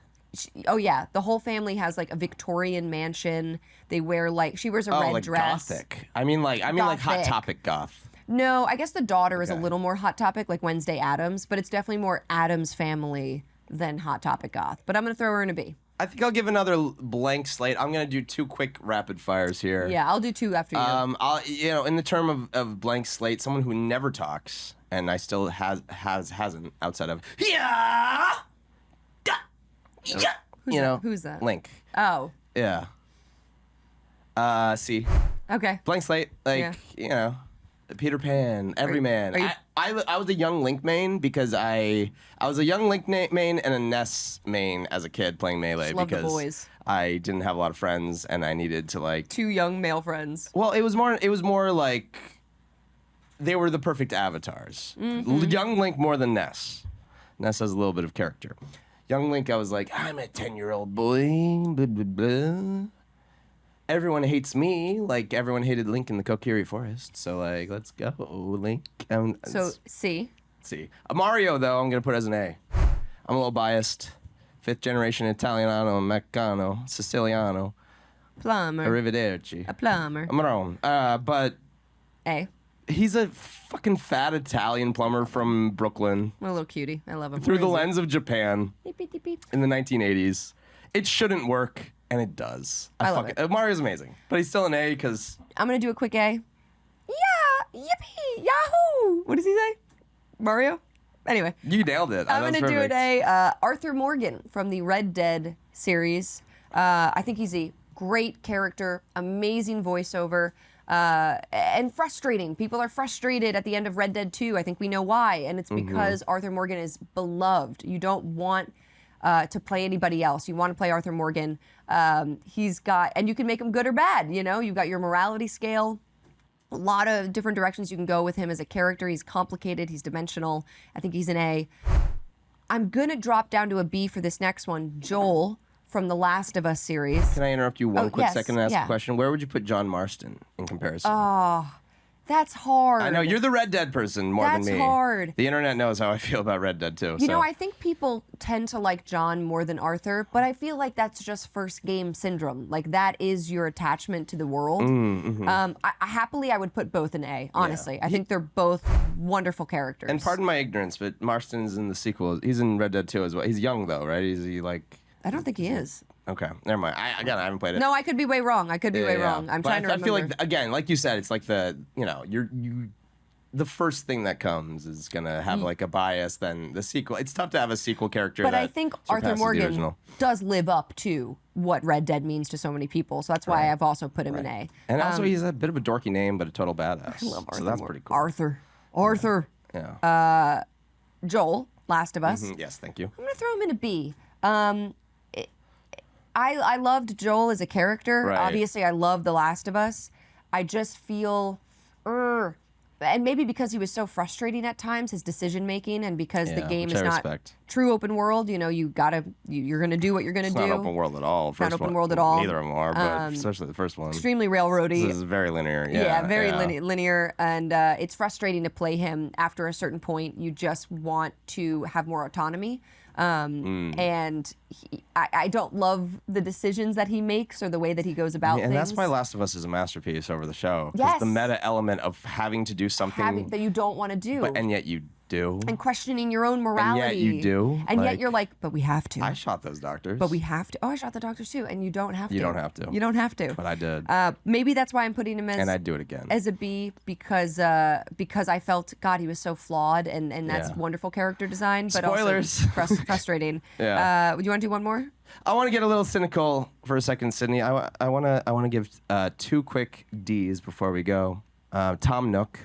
Oh yeah, the whole family has like a Victorian mansion. They wear like she wears a red like dress. Gothic. I mean like Hot Topic goth. No, I guess the daughter is a little more Hot Topic, like Wednesday Addams, but it's definitely more Addams Family than Hot Topic goth. But I'm gonna throw her in a B. I think I'll give another blank slate. I'm gonna do 2 quick rapid fires here. Yeah, I'll do 2 after you. In the term of blank slate, someone who never talks, and I still hasn't outside of Who's that? Link. Oh. Yeah. C. Okay. Blank slate, Peter Pan, Everyman. I was a young Link main because I was a young Link main and a Ness main as a kid playing Melee Love because the boys. I didn't have a lot of friends and I needed to like 2 young male friends. Well, it was more like they were the perfect avatars. Mm-hmm. Young Link more than Ness. Ness has a little bit of character. Young Link, I was like, I'm a 10-year-old boy. Blah, blah, blah. Everyone hates me, like everyone hated Link in the Kokiri Forest. So, like, let's go, Link. So, C. C. Mario, though, I'm going to put as an A. I'm a little biased. 5th generation Italiano, Meccano, Siciliano. Plumber. Arrivederci. A plumber. I'm wrong. But A. he's a fucking fat Italian plumber from Brooklyn. What a little cutie. I love him. Through the lens of Japan Beep, beep, beep, beep. in the 1980s. It shouldn't work. And it does. I love it. Mario's amazing. But he's still an A because... I'm going to do a quick A. Yeah! Yippee! Yahoo! What does he say? Mario? Anyway. You nailed it. I'm going to do an A. Arthur Morgan from the Red Dead series. I think he's a great character, amazing voiceover, and frustrating. People are frustrated at the end of Red Dead 2. I think we know why. And it's because Arthur Morgan is beloved. You don't want... to play anybody else. You want to play Arthur Morgan. He's got, and you can make him good or bad, you know? You've got your morality scale. A lot of different directions you can go with him as a character. He's complicated. He's dimensional. I think he's an A. I'm going to drop down to a B for this next one. Joel from the Last of Us series. Can I interrupt you one quick yes, second and ask yeah. a question? Where would you put John Marston in comparison? That's hard. I know, you're the Red Dead person more than me. That's hard. The internet knows how I feel about Red Dead too. You know, I think people tend to like John more than Arthur, but I feel like that's just first game syndrome. Like, that is your attachment to the world. I would put both in A, honestly. Yeah. I think they're both wonderful characters. And pardon my ignorance, but Marston is in the sequel. He's in Red Dead 2 as well. He's young though, right? Is he like... I don't think he is. Okay, never mind. I haven't played it. No, I could be way wrong. I'm trying to remember. I feel like, again, like you said, it's like the first thing that comes is gonna have like a bias. Then the sequel. It's tough to have a sequel character. But that I think Arthur surpasses the Morgan original. does live up to what Red Dead means to so many people. So that's why I've also put him in A. And also, he's a bit of a dorky name, but a total badass. I love Arthur. So that's pretty cool. Arthur. Yeah. Joel, Last of Us. Yes, thank you. I'm gonna throw him in a B. I loved Joel as a character. Right. Obviously, I love The Last of Us. I just feel, and maybe because he was so frustrating at times, his decision making, and because the game is not true open world. You know, you're gonna do what you're gonna do. It's not open world at all. Not open world at all. Neither of them are, but especially the first one. Extremely railroady. This is very linear. Yeah, very linear, and it's frustrating to play him. After a certain point, you just want to have more autonomy. And I don't love the decisions that he makes or the way that he goes about things. And that's why Last of Us is a masterpiece over the show. Because Yes. the meta element of having to do something that you don't want to do. and yet you do. and questioning your own morality. yet you do, And yet like- you're like, but we have to. I shot those doctors. But we have to. Oh, I shot the doctors too, and you don't have to. You don't have to. You don't have to. But I did. Maybe that's why I'm putting him as and I'd do it again. as a B because I felt God he was so flawed and that's Yeah. wonderful character design, but Spoilers. also frustrating. Yeah. Do you want to do one more? I want to get a little cynical for a second, Sydney. I want to give 2 quick D's before we go. Tom Nook.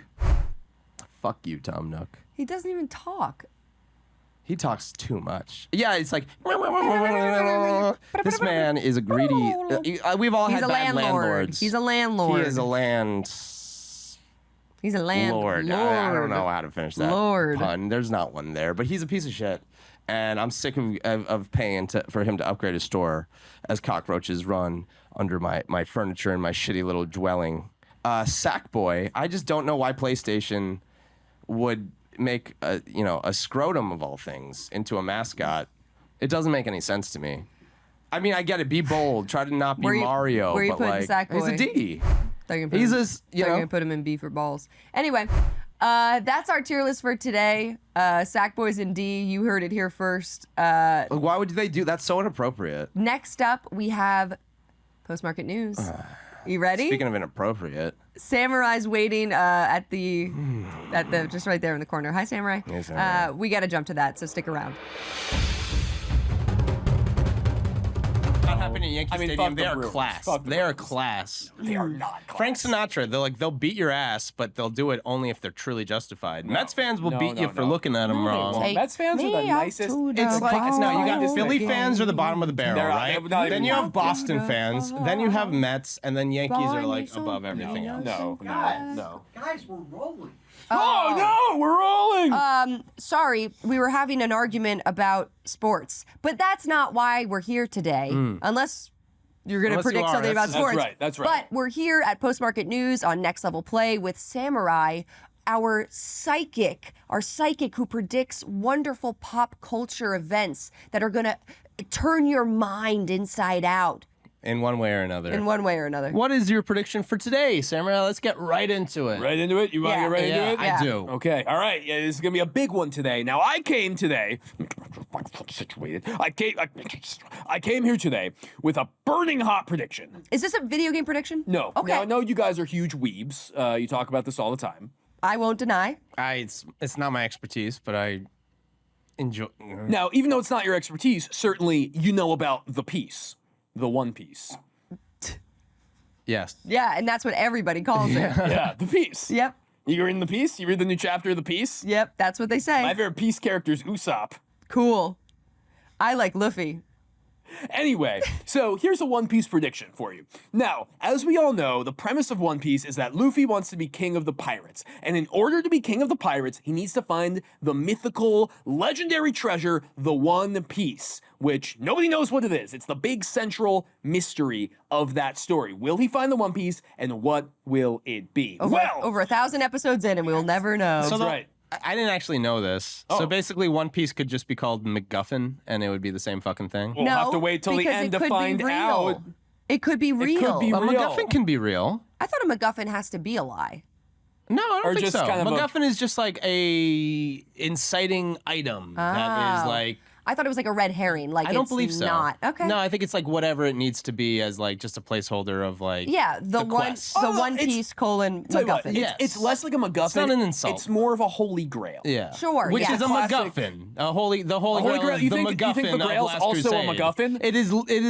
Fuck you, Tom Nook. He doesn't even talk. He talks too much. Yeah, it's like this man is a greedy. We've all He's had a bad landlord. landlords. He's a landlord. He is a landlord. He's a landlord. I don't know how to finish that Lord. pun. There's not one there, but he's a piece of shit. And I'm sick of paying for him to upgrade his store as cockroaches run under my furniture and my shitty little dwelling. Sackboy, I just don't know why PlayStation would make a scrotum of all things into a mascot. It doesn't make any sense to me. I mean, I get it. Be bold. Try to not be Mario. where you but putting like, he's a Sackboy? D. He's He's gonna put him in B for balls. Anyway, that's our tier list for today. Sackboy's in D. You heard it here first. Why would they do that's so inappropriate? Next up, we have Post-Market News. You ready? Speaking of inappropriate. Samurai's waiting at the just right there in the corner. Hi, Samurai. Hey, Samurai. We got to jump to that, so stick around. Not happening at Yankee Stadium. fuck They the are Brewers. class. Fuck the They are Brewers. class. They are not class. Frank Sinatra, they'll beat your ass, but they'll do it only if they're truly justified. Mets fans will beat you for looking at them wrong. Take Mets fans are the me out nicest. to the It's like ball. no, you got This Philly thing. fans are the bottom of the barrel, They're right? not Then even- you have Boston fans, then you have Mets, and then Yankees are like above everything else. No. Guys, we're rolling. Oh no, we're rolling. Sorry, we were having an argument about sports, but that's not why we're here today. Unless you're going to Unless you predict are, something about that's sports. right. But we're here at Post-Market News on Next Level Play with Samurai, our psychic who predicts wonderful pop culture events that are going to turn your mind inside out In one way or another. in one way or another. What is your prediction for today, Samurai? Let's get right into it. Right into it? You want to Yeah. get right Yeah, into it? Yeah. I do. Okay, all right. Yeah, this is gonna be a big one today. Now, I came today. Situated. I came here today with a burning hot prediction. Is this a video game prediction? No, Okay. Now, I know you guys are huge weebs. You talk about this all the time. I won't deny. It's not my expertise, but I enjoy. Now, even though it's not your expertise, certainly you know about the piece, the One Piece. Yes. Yeah, and that's what everybody calls it. Yeah, the piece. Yep. You're in the piece. You read the new chapter of the piece. Yep, that's what they say. My favorite piece character is Usopp. Cool. I like Luffy. Anyway, so here's a One Piece prediction for you. Now, as we all know, the premise of One Piece is that Luffy wants to be king of the pirates. And in order to be king of the pirates, he needs to find the mythical, legendary treasure, the One Piece, which nobody knows what it is. It's the big central mystery of that story. Will he find the One Piece, and what will it be? Over 1,000 episodes in, and we'll never know. That's right. I didn't actually know this. Oh. So basically, One Piece could just be called MacGuffin, and it would be the same fucking thing. We'll have to wait till the because end it to could be find real. out. It could be real. could be A real. MacGuffin can be real. I thought a MacGuffin has to be a lie. No, I don't Or think just so. kind of a- MacGuffin is just like a inciting item that is like. I thought it was like a red herring. Like I don't it's believe so. Not okay. No, I think it's like whatever it needs to be as like just a placeholder of like. Yeah, the quest. One it's- Piece colon Tell you what, MacGuffin. Yes. it's less like a MacGuffin. It's not an insult. It's more of a holy grail. Yeah. Sure, Which yeah. is a Classic- MacGuffin. The Holy Holy Grail. Grail. Is You the think the MacGuffin of Grail's Last also a Crusade. MacGuffin? It is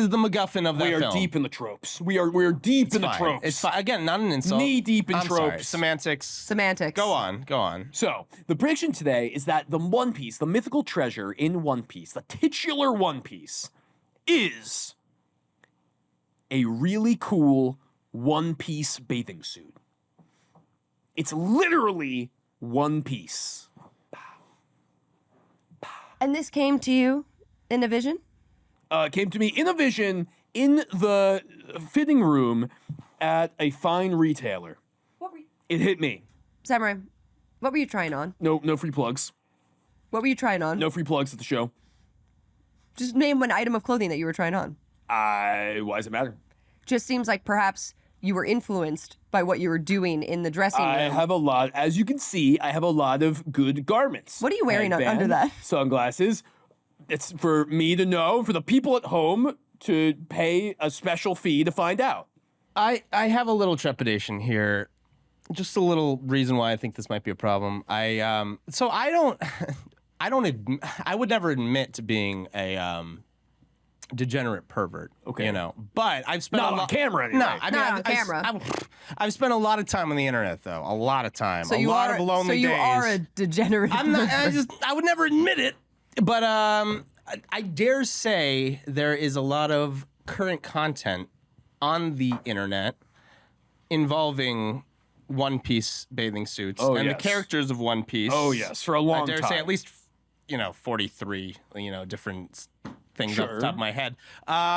the MacGuffin of that We are film. deep in the tropes. We're deep in the Fine. tropes. It's fine. Again, not an insult. Knee deep in I'm sorry. tropes. Semantics. Semantics. Go on. So, the prediction today is that the One Piece, the mythical treasure in One Piece, the titular One Piece, is a really cool One Piece bathing suit. It's literally One Piece. And this came to you in a vision? Came to me in a vision in the fitting room at a fine retailer. It hit me. Samurai, what were you trying on? No free plugs. What were you trying on? No free plugs at the show. Just name one item of clothing that you were trying on. Why does it matter? Just seems like perhaps you were influenced by what you were doing in the dressing room. I have a lot, as you can see, I have a lot of good garments. What are you wearing Headband, under that? Sunglasses. It's for me to know, for the people at home to pay a special fee to find out. I have a little trepidation here. Just a little reason why I think this might be a problem. I would never admit to being a degenerate pervert. Okay. You know, but I've spent Not a on lot. camera anyway. No, I mean, Not on camera. I've spent a lot of time on the internet, though. A lot of time. So a you lot are, of lonely so you days. are a degenerate. I'm not. I would never admit it. But I dare say there is a lot of current content on the internet involving One Piece bathing suits and the yes. characters of One Piece. Oh, yes, for a long I dare time. say at least 43 different things off the Sure. top of my head.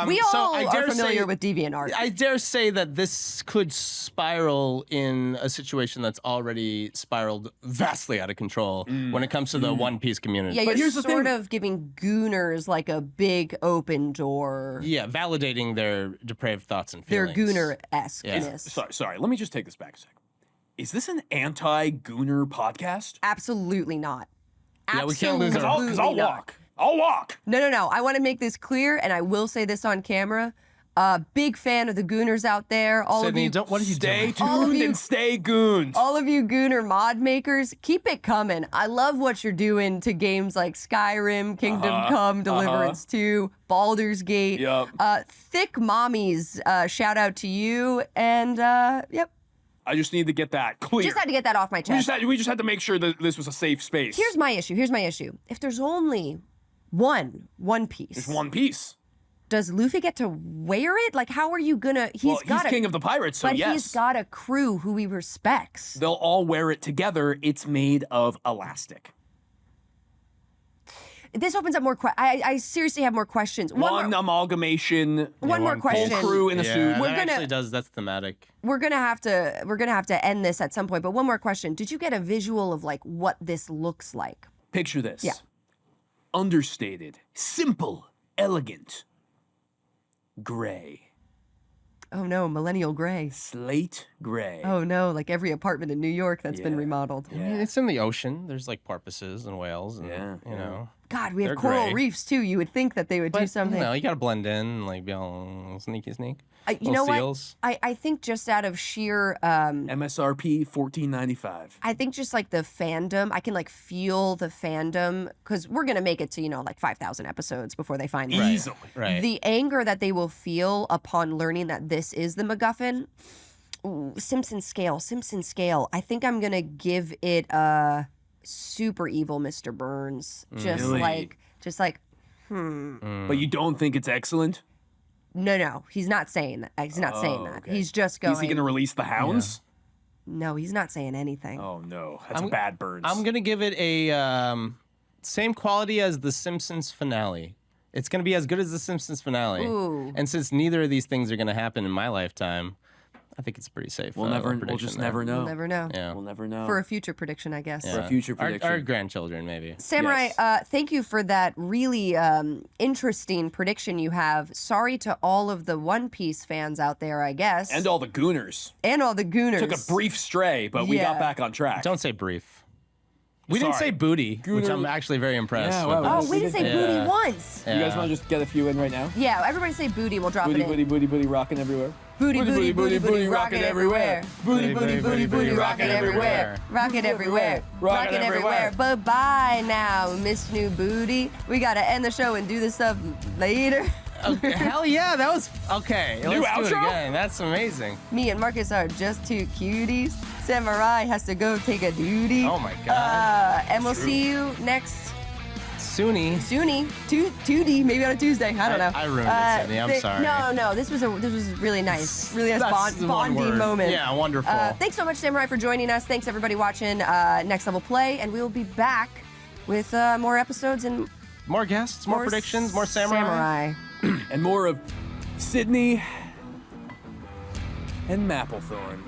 We so all I are dare familiar say, with DeviantArt. I dare say that this could spiral in a situation that's already spiraled vastly out of control when it comes to the One Piece community. Yeah, But you're here's the sort thing. of giving gooners like a big open door. Yeah, validating their depraved thoughts and Their feelings. gooner-esqueness. Sorry, let me just take this back a second. Is this an anti-gooner podcast? Absolutely not. Yeah, we can't lose our- Absolutely Because I'll not. walk. I'll walk. No. I want to make this clear, and I will say this on camera. Big fan of the gooners out there. All Sydney, of you, what are you Stay doing? All of tuned you- and stay goons. all of you gooner mod makers, keep it coming. I love what you're doing to games like Skyrim, Kingdom Come, Deliverance 2, Baldur's Gate. Yup. Thick mommies, shout out to you. And yep, I just need to get that clear. just had to get that off my chest. We just had to make sure that this was a safe space. Here's my issue. If there's only One Piece, There's One Piece. does Luffy get to wear it? Like, how are you gonna? Well, he's king of the pirates, so but yes. he's got a crew who he respects. They'll all wear it together. It's made of elastic. This opens up more. I seriously have more questions. One amalgamation. One more One question. Whole crew in a Yeah, suit. We're that gonna- actually does. That's thematic. We're gonna have to end this at some point. But one more question: did you get a visual of like what this looks like? Picture this. Yeah. Understated, simple, elegant, gray, Oh no, millennial gray. slate gray. Oh no, like every apartment in New York that's been Yeah. remodeled. I mean, it's in the ocean. There's like porpoises and whales, and Yeah, you know. God, we have They're coral gray. reefs too. You would think that they would do But something. you gotta blend in, and, like be all sneaky. You know Little seals. what? I think just out of sheer MSRP $14.95. I think just like the fandom, I can like feel the fandom because we're gonna make it to like 5,000 episodes before they find this. Easily. Right. The anger that they will feel upon learning that this is the MacGuffin. Ooh, Simpson scale. I think I'm gonna give it a super evil Mr. Burns. Really? Just like But you don't think it's excellent? no. He's not saying that. He's not saying that. okay. He's just going. Is he going to release the hounds? No, he's not saying anything. Oh, no. That's a bad Burns. I'm gonna give it a same quality as the Simpsons finale. It's gonna be as good as the Simpsons finale. Ooh. And since neither of these things are gonna happen in my lifetime, I think it's pretty safe. We'll prediction just there. never know. We'll never know. Yeah. We'll never know. For a future prediction, I guess. For a future prediction. Our grandchildren, maybe. Samurai, Yes. thank you for that really interesting prediction you have. Sorry to all of the One Piece fans out there, I guess. And all the gooners. And all the gooners. Took a brief stray, but we Yeah. got back on track. Don't say brief. We didn't Sorry. say booty, which Gooner- I'm actually very impressed Yeah, with. wow. Oh, we didn't say booty Yeah. once. You guys want to just get a few in right now? Yeah, everybody say booty. We'll drop Booty, it in. booty, booty, booty, rocking everywhere. Booty, booty, booty, booty, rocking everywhere. Booty, booty, booty, booty, Rocking everywhere. Rocking everywhere. Rocking everywhere. Bye-bye now, Miss New Booty. We got to end the show and do this stuff later. Okay, hell yeah, that was okay. New Let's do it outro? again. That's amazing. Me and Marcus are just two cuties. Samurai has to go take a duty. Oh my god. And we'll see you next Soonie. Soonie, 2D, maybe on a Tuesday. I don't know. I ruined it, Sydney. I'm sorry. No. This was really nice. Really nice That's the one bonding word. moment. Yeah, wonderful. Thanks so much, Samurai, for joining us. Thanks everybody watching Next Level Play, and we will be back with more episodes and More guests, more predictions, more samurai. And more of Sydney and Mapplethorn.